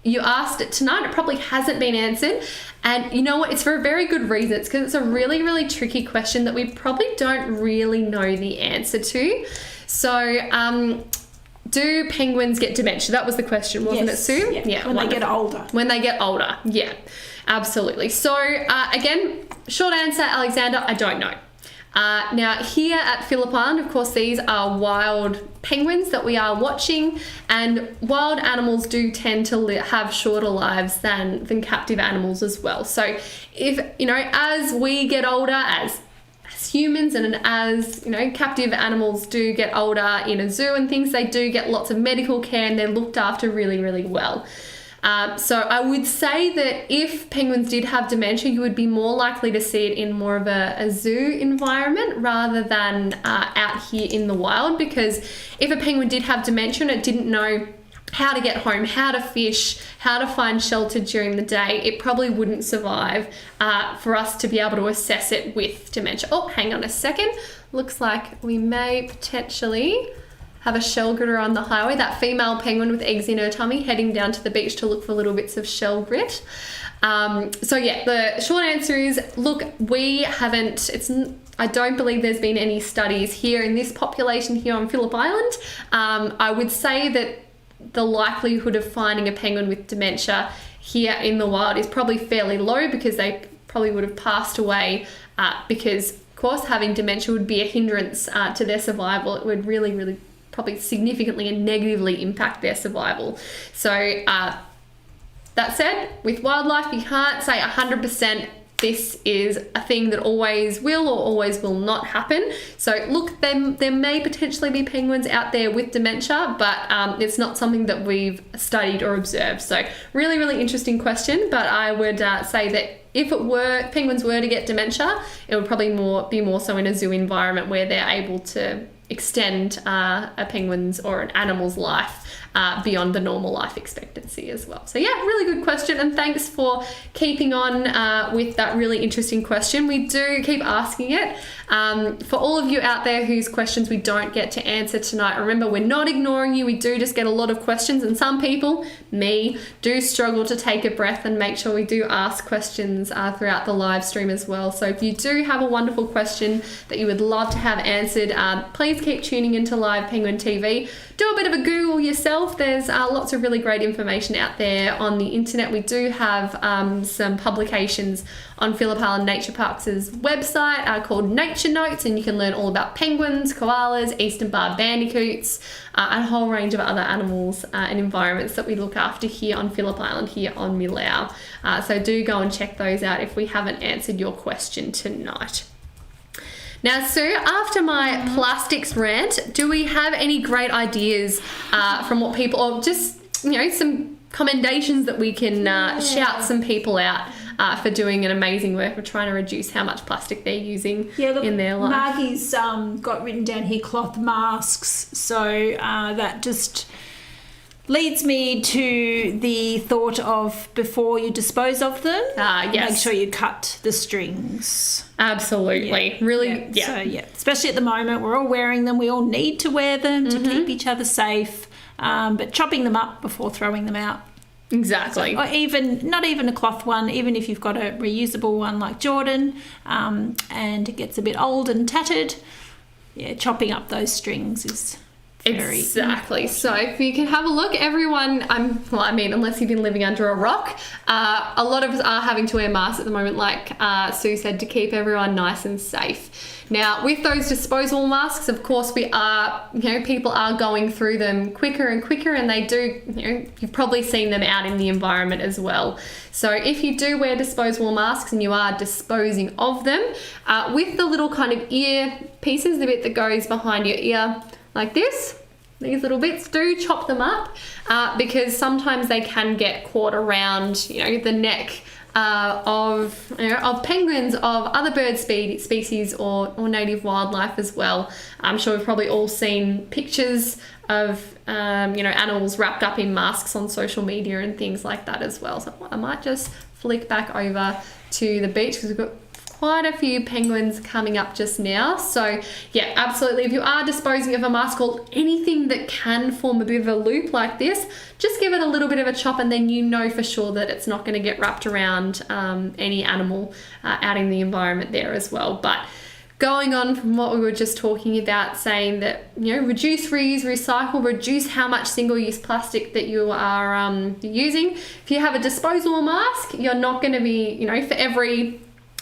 you asked it tonight, it probably hasn't been answered. And you know what? It's for a very good reason. It's because it's a really, really tricky question that we probably don't really know the answer to. So, do penguins get dementia? That was the question, wasn't it, Sue? Yeah, when they get older. When they get older, yeah, absolutely. So, again, short answer, Alexander, I don't know. Now, here at Phillip Island, of course, these are wild penguins that we are watching, and wild animals do tend to have shorter lives than captive animals as well. So if, as we get older, as humans and as, captive animals do get older in a zoo and things, they do get lots of medical care and they're looked after really, really well. So I would say that if penguins did have dementia, you would be more likely to see it in more of a zoo environment rather than out here in the wild, because if a penguin did have dementia and it didn't know how to get home, how to fish, how to find shelter during the day, it probably wouldn't survive for us to be able to assess it with dementia. Oh, hang on a second. Looks like we may potentially have a shell gritter on the highway, that female penguin with eggs in her tummy heading down to the beach to look for little bits of shell grit. So yeah, the short answer is, look, I don't believe there's been any studies here in this population here on Phillip Island. I would say that the likelihood of finding a penguin with dementia here in the wild is probably fairly low, because they probably would have passed away because, of course, having dementia would be a hindrance to their survival. It would really, really probably significantly and negatively impact their survival. So that said, with wildlife, you can't say 100% this is a thing that always will or always will not happen. So look, there may potentially be penguins out there with dementia, but it's not something that we've studied or observed. So really, really interesting question, but I would say that if penguins were to get dementia, it would probably be more so in a zoo environment where they're able to extend a penguin's or an animal's life beyond the normal life expectancy as well. So yeah, really good question, and thanks for keeping on with that really interesting question. We do keep asking it. For all of you out there whose questions we don't get to answer tonight, remember, we're not ignoring you. We do just get a lot of questions, and some people, me, do struggle to take a breath and make sure we do ask questions throughout the live stream as well. So if you do have a wonderful question that you would love to have answered, please keep tuning into Live Penguin TV. Do a bit of a Google yourself. There's lots of really great information out there on the internet. We do have some publications on Phillip Island Nature Parks' website called Nature Notes, and you can learn all about penguins, koalas, eastern bar bandicoots, and a whole range of other animals and environments that we look after here on Phillip Island, here on Milau. So do go and check those out if we haven't answered your question tonight. Now, Sue, after my plastics rant, do we have any great ideas from what people, or just, some commendations that we can shout some people out for doing an amazing work of trying to reduce how much plastic they're using in their life? Margie's got written down here cloth masks, so that just leads me to the thought of, before you dispose of them, yes, make sure you cut the strings. Absolutely. Really, yeah. So, especially at the moment, we're all wearing them. We all need to wear them to keep each other safe, but chopping them up before throwing them out. Exactly. So, or even, not even a cloth one, even if you've got a reusable one like Jordan, and it gets a bit old and tattered, chopping up those strings is very exactly. important. So if you can have a look, everyone, unless you've been living under a rock, a lot of us are having to wear masks at the moment, like Sue said, to keep everyone nice and safe. Now, with those disposable masks, of course, we are, people are going through them quicker and quicker, and they do, you've probably seen them out in the environment as well. So if you do wear disposable masks and you are disposing of them, with the little kind of ear pieces, the bit that goes behind your ear, like this, these little bits, do chop them up because sometimes they can get caught around, the neck of penguins, of other bird species or native wildlife as well. I'm sure we've probably all seen pictures of animals wrapped up in masks on social media and things like that as well. So I might just flick back over to the beach because we've got quite a few penguins coming up just now. So yeah, absolutely, if you are disposing of a mask or anything that can form a bit of a loop like this, just give it a little bit of a chop, and then for sure that it's not going to get wrapped around any animal out in the environment there as well. But going on from what we were just talking about, saying that, reduce, reuse, recycle, reduce how much single-use plastic that you are using. If you have a disposable mask, you're not going to be, for every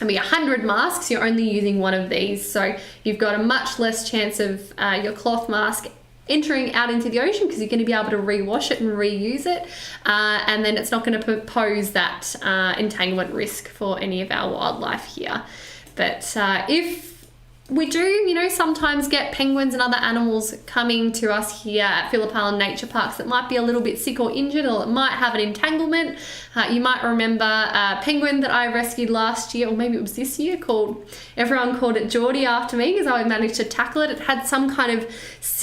be 100 masks, you're only using one of these. So you've got a much less chance of your cloth mask entering out into the ocean because you're going to be able to rewash it and reuse it. And then it's not going to pose that entanglement risk for any of our wildlife here. But if we do, sometimes get penguins and other animals coming to us here at Phillip Island Nature Parks that might be a little bit sick or injured, or it might have an entanglement. You might remember a penguin that I rescued last year, or maybe it was this year, everyone called it Geordie after me because I managed to tackle it. It had some kind of,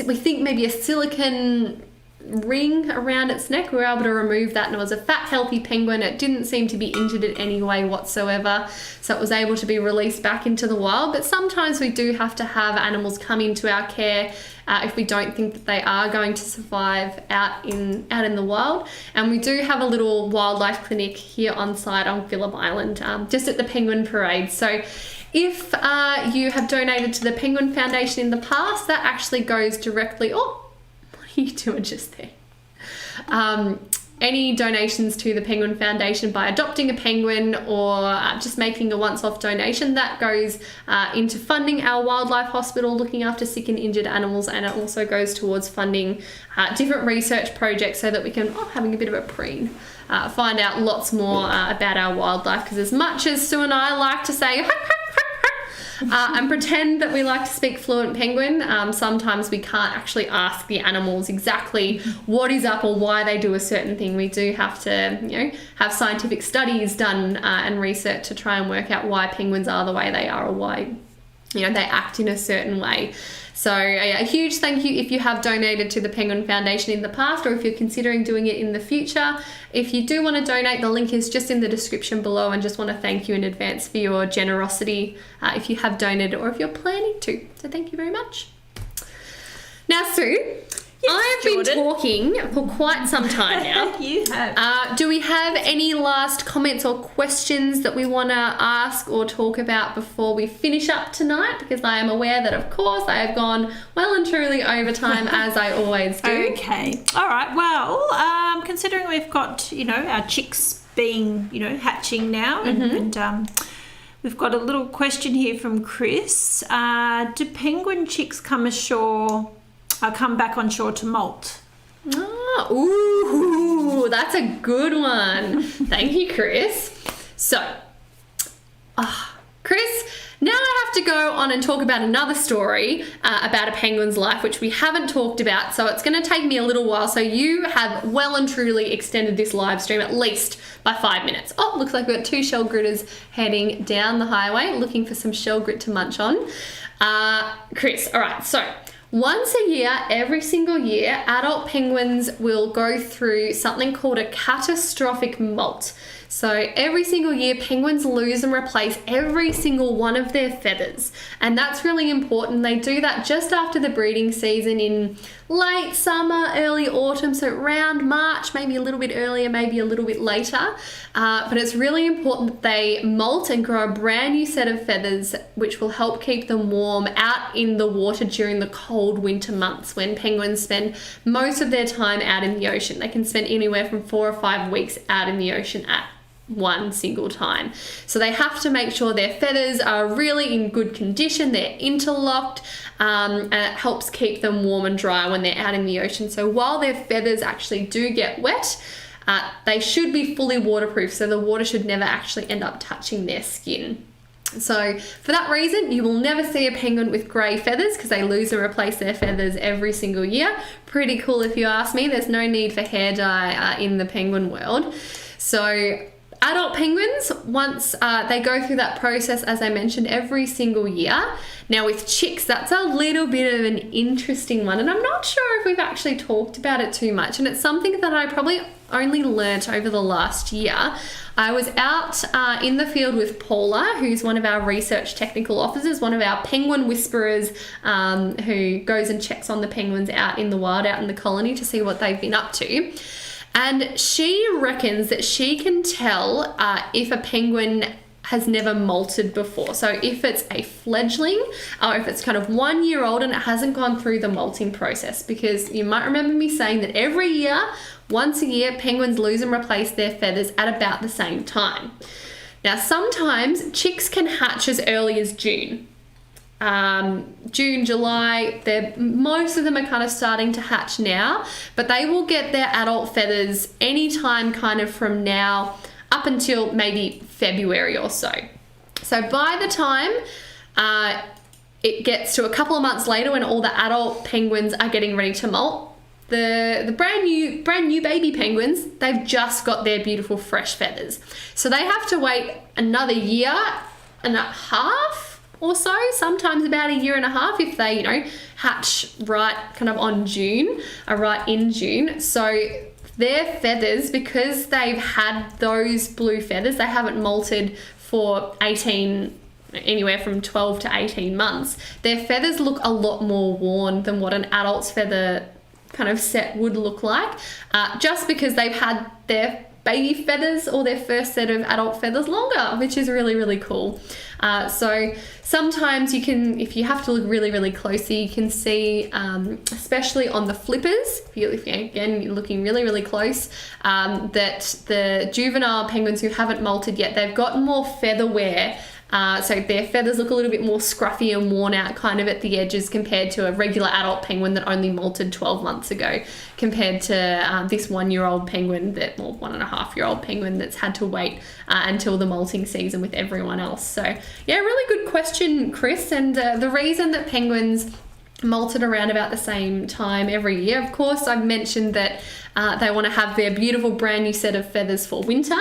we think maybe a silicone ring around its neck. We were able to remove that, and it was a fat, healthy penguin. It didn't seem to be injured in any way whatsoever, so it was able to be released back into the wild. But sometimes we do have to have animals come into our care if we don't think that they are going to survive out in the wild. And we do have a little wildlife clinic here on site on Phillip Island, just at the Penguin Parade. So if you have donated to the Penguin Foundation in the past, that actually goes directly... What are you doing just there? Any donations to the Penguin Foundation by adopting a penguin or just making a once-off donation, that goes into funding our wildlife hospital, looking after sick and injured animals, and it also goes towards funding different research projects so that we can, having a bit of a preen, find out lots more about our wildlife. Because as much as Sue and I like to say and pretend that we like to speak fluent penguin, sometimes we can't actually ask the animals exactly what is up or why they do a certain thing. We do have to, have scientific studies done and research to try and work out why penguins are the way they are, or why, they act in a certain way. So a huge thank you if you have donated to the Penguin Foundation in the past, or if you're considering doing it in the future. If you do want to donate, the link is just in the description below, and just want to thank you in advance for your generosity if you have donated or if you're planning to. So thank you very much. Now, Sue, I've been talking for quite some time now. You have. Do we have any last comments or questions that we want to ask or talk about before we finish up tonight? Because I am aware that, of course, I have gone well and truly over time, as I always do. Okay. All right. Well, considering we've got, our chicks being, hatching now, and we've got a little question here from Chris. Do penguin chicks come back on shore to molt? Ooh, that's a good one. Thank you, Chris. So, Chris, now I have to go on and talk about another story about a penguin's life, which we haven't talked about, so it's going to take me a little while. So you have well and truly extended this live stream at least by 5 minutes. Oh, looks like we've got 2 shell gritters heading down the highway, looking for some shell grit to munch on. Chris, all right, so once a year, every single year, adult penguins will go through something called a catastrophic molt. So every single year, penguins lose and replace every single one of their feathers. And that's really important. They do that just after the breeding season in late summer, early autumn, so around March, maybe a little bit earlier, maybe a little bit later. But it's really important that they molt and grow a brand new set of feathers, which will help keep them warm out in the water during the cold winter months when penguins spend most of their time out in the ocean. They can spend anywhere from 4 or 5 weeks out in the ocean at one single time. So they have to make sure their feathers are really in good condition, they're interlocked, and it helps keep them warm and dry when they're out in the ocean. So while their feathers actually do get wet, they should be fully waterproof, so the water should never actually end up touching their skin. So for that reason, you will never see a penguin with grey feathers because they lose and replace their feathers every single year. Pretty cool if you ask me. There's no need for hair dye in the penguin world. So adult penguins, once they go through that process, as I mentioned, every single year. Now with chicks, that's a little bit of an interesting one, and I'm not sure if we've actually talked about it too much, and it's something that I probably only learnt over the last year. I was out in the field with Paula, who's one of our research technical officers, one of our penguin whisperers, who goes and checks on the penguins out in the wild, out in the colony, to see what they've been up to. And she reckons that she can tell if a penguin has never molted before. So if it's a fledgling or if it's kind of 1 year old and it hasn't gone through the molting process, because you might remember me saying that every year, once a year, penguins lose and replace their feathers at about the same time. Now, sometimes chicks can hatch as early as June. June, July, most of them are kind of starting to hatch now, but they will get their adult feathers anytime kind of from now up until maybe February or so. So by the time it gets to a couple of months later when all the adult penguins are getting ready to molt, the brand new baby penguins, they've just got their beautiful fresh feathers. So they have to wait another year and a half or so, sometimes about a year and a half if they, hatch right kind of on June, or right in June. So their feathers, because they've had those blue feathers, they haven't molted for anywhere from 12 to 18 months, their feathers look a lot more worn than what an adult's feather kind of set would look like, just because they've had their baby feathers or their first set of adult feathers longer, which is really, really cool. So sometimes you can, if you have to look really, really closely, you can see, especially on the flippers, if you're looking really, really close, that the juvenile penguins who haven't molted yet, they've got more feather wear. So their feathers look a little bit more scruffy and worn out kind of at the edges compared to a regular adult penguin that only molted 12 months ago, compared to this 1-year-old penguin, 1.5-year-old penguin that's had to wait until the molting season with everyone else. So yeah, really good question, Chris. And the reason that penguins molted around about the same time every year, of course, I've mentioned that they want to have their beautiful brand new set of feathers for winter,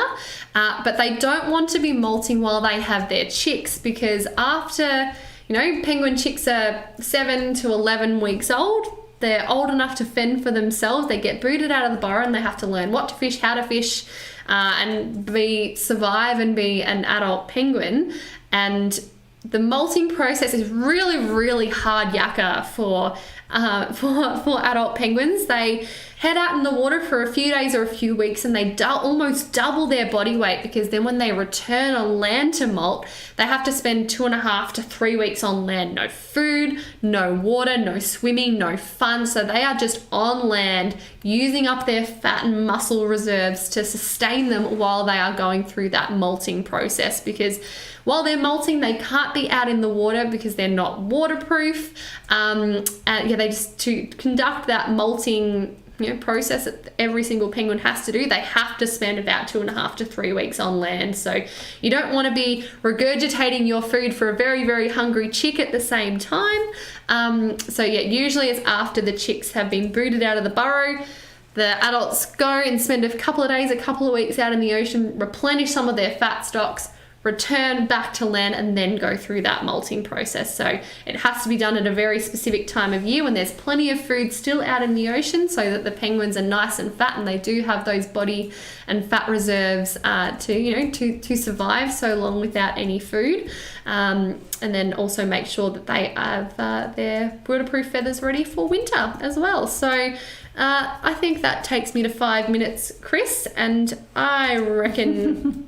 but they don't want to be molting while they have their chicks, because after, penguin chicks are 7 to 11 weeks old, they're old enough to fend for themselves. They get booted out of the burrow and they have to learn what to fish, how to fish, and survive and be an adult penguin. And the molting process is really, really hard yakka for adult penguins. They head out in the water for a few days or a few weeks and they almost double their body weight, because then when they return on land to molt, they have to spend 2.5 to 3 weeks on land. No food, no water, no swimming, no fun. So they are just on land using up their fat and muscle reserves to sustain them while they are going through that molting process, because while they're molting, they can't be out in the water because they're not waterproof. To conduct that molting process that every single penguin has to do, they have to spend about 2.5 to 3 weeks on land. So you don't want to be regurgitating your food for a very, very hungry chick at the same time. Usually it's after the chicks have been booted out of the burrow. The adults go and spend a couple of days, a couple of weeks out in the ocean, replenish some of their fat stocks, return back to land, and then go through that molting process. So it has to be done at a very specific time of year when there's plenty of food still out in the ocean, so that the penguins are nice and fat and they do have those body and fat reserves to survive so long without any food. And then also make sure that they have their waterproof feathers ready for winter as well. So I think that takes me to 5 minutes, Chris, and I reckon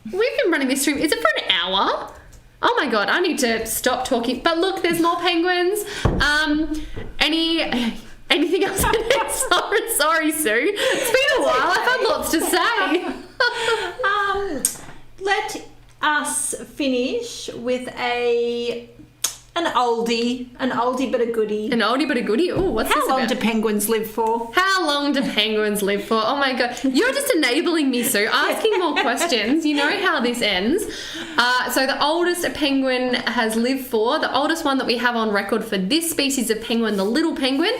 we've been running this stream. Is it for an hour? Oh my god, I need to stop talking. But look, there's more penguins. Anything else? Sorry, Sue. It's been a while. I've had lots to say. Let us finish with an oldie but a goodie. An oldie but a goodie? Oh, what's this about? How long do penguins live for? How long do penguins live for? Oh my god. You're just enabling me, Sue, asking more questions. You know how this ends. So the oldest a penguin has lived for, the oldest one that we have on record for this species of penguin, the little penguin,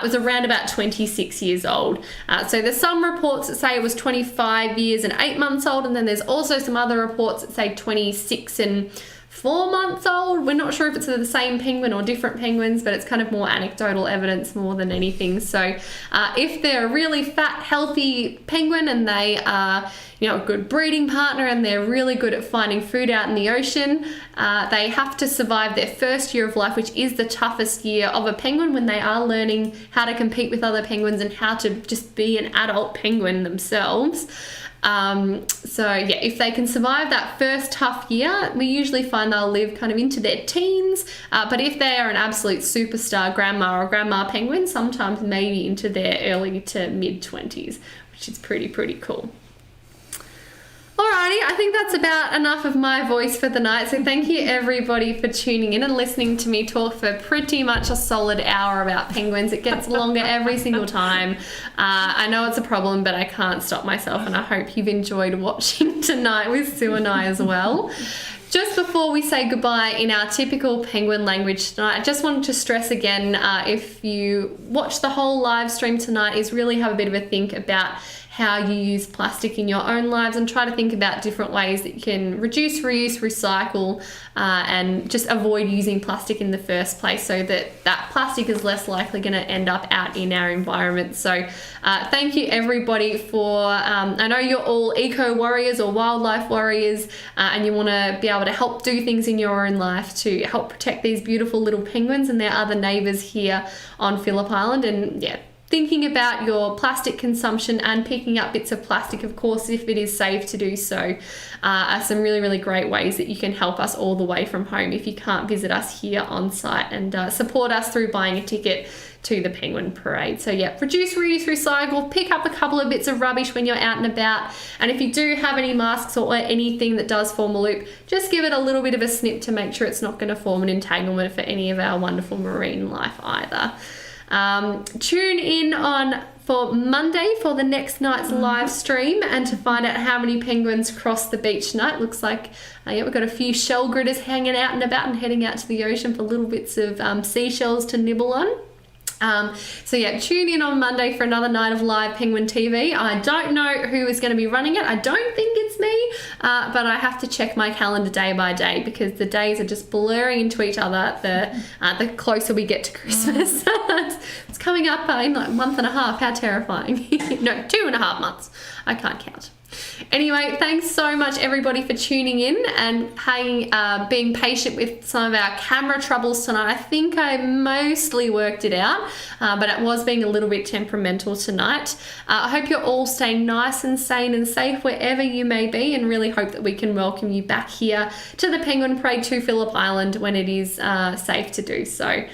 was around about 26 years old. So there's some reports that say it was 25 years and 8 months old, and then there's also some other reports that say 26 and 4 months old. We're not sure if it's the same penguin or different penguins, but it's kind of more anecdotal evidence more than anything. So if they're a really fat, healthy penguin and they are a good breeding partner and they're really good at finding food out in the ocean, they have to survive their first year of life, which is the toughest year of a penguin, when they are learning how to compete with other penguins and how to just be an adult penguin themselves. If they can survive that first tough year, we usually find they'll live kind of into their teens, but if they are an absolute superstar grandma or grandma penguin, sometimes maybe into their early to mid 20s, which is pretty cool. Alrighty, I think that's about enough of my voice for the night. So thank you everybody for tuning in and listening to me talk for pretty much a solid hour about penguins. It gets longer every single time. I know it's a problem, but I can't stop myself, and I hope you've enjoyed watching tonight with Sue and I as well. Just before we say goodbye in our typical penguin language tonight, I just wanted to stress again, if you watch the whole live stream tonight, is really have a bit of a think about how you use plastic in your own lives and try to think about different ways that you can reduce, reuse, recycle, and just avoid using plastic in the first place, so that that plastic is less likely going to end up out in our environment. So thank you everybody for, I know you're all eco warriors or wildlife warriors, and you want to be able to help do things in your own life to help protect these beautiful little penguins and their other neighbours here on Phillip Island. And yeah, thinking about your plastic consumption and picking up bits of plastic, of course, if it is safe to do so, are some really, really great ways that you can help us all the way from home if you can't visit us here on site, and support us through buying a ticket to the Penguin Parade. So yeah, reduce, reuse, recycle, pick up a couple of bits of rubbish when you're out and about, and if you do have any masks or anything that does form a loop, just give it a little bit of a snip to make sure it's not going to form an entanglement for any of our wonderful marine life either. Tune in on for Monday for the next night's live stream, and to find out how many penguins cross the beach tonight. Looks like yeah, we've got a few shell gritters hanging out and about and heading out to the ocean for little bits of seashells to nibble on. So yeah, tune in on Monday for another night of live Penguin TV. I don't know who is going to be running it. I don't think it's me, but I have to check my calendar day by day, because the days are just blurring into each other the closer we get to Christmas. It's coming up in like a month and a half. How terrifying. No, 2.5 months. I can't count. Anyway, thanks so much everybody for tuning in and being patient with some of our camera troubles tonight. I think I mostly worked it out, but it was being a little bit temperamental tonight. I hope you're all staying nice and sane and safe wherever you may be, and really hope that we can welcome you back here to the Penguin Parade to Phillip Island when it is safe to do so.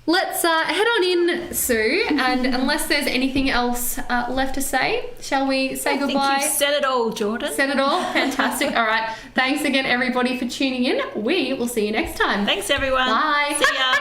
Let's head on in, Sue, and unless there's anything else left to say, shall we say goodbye? I think you've said it all, Jordan. Said it all? Fantastic. All right. Thanks again, everybody, for tuning in. We will see you next time. Thanks, everyone. Bye. See ya.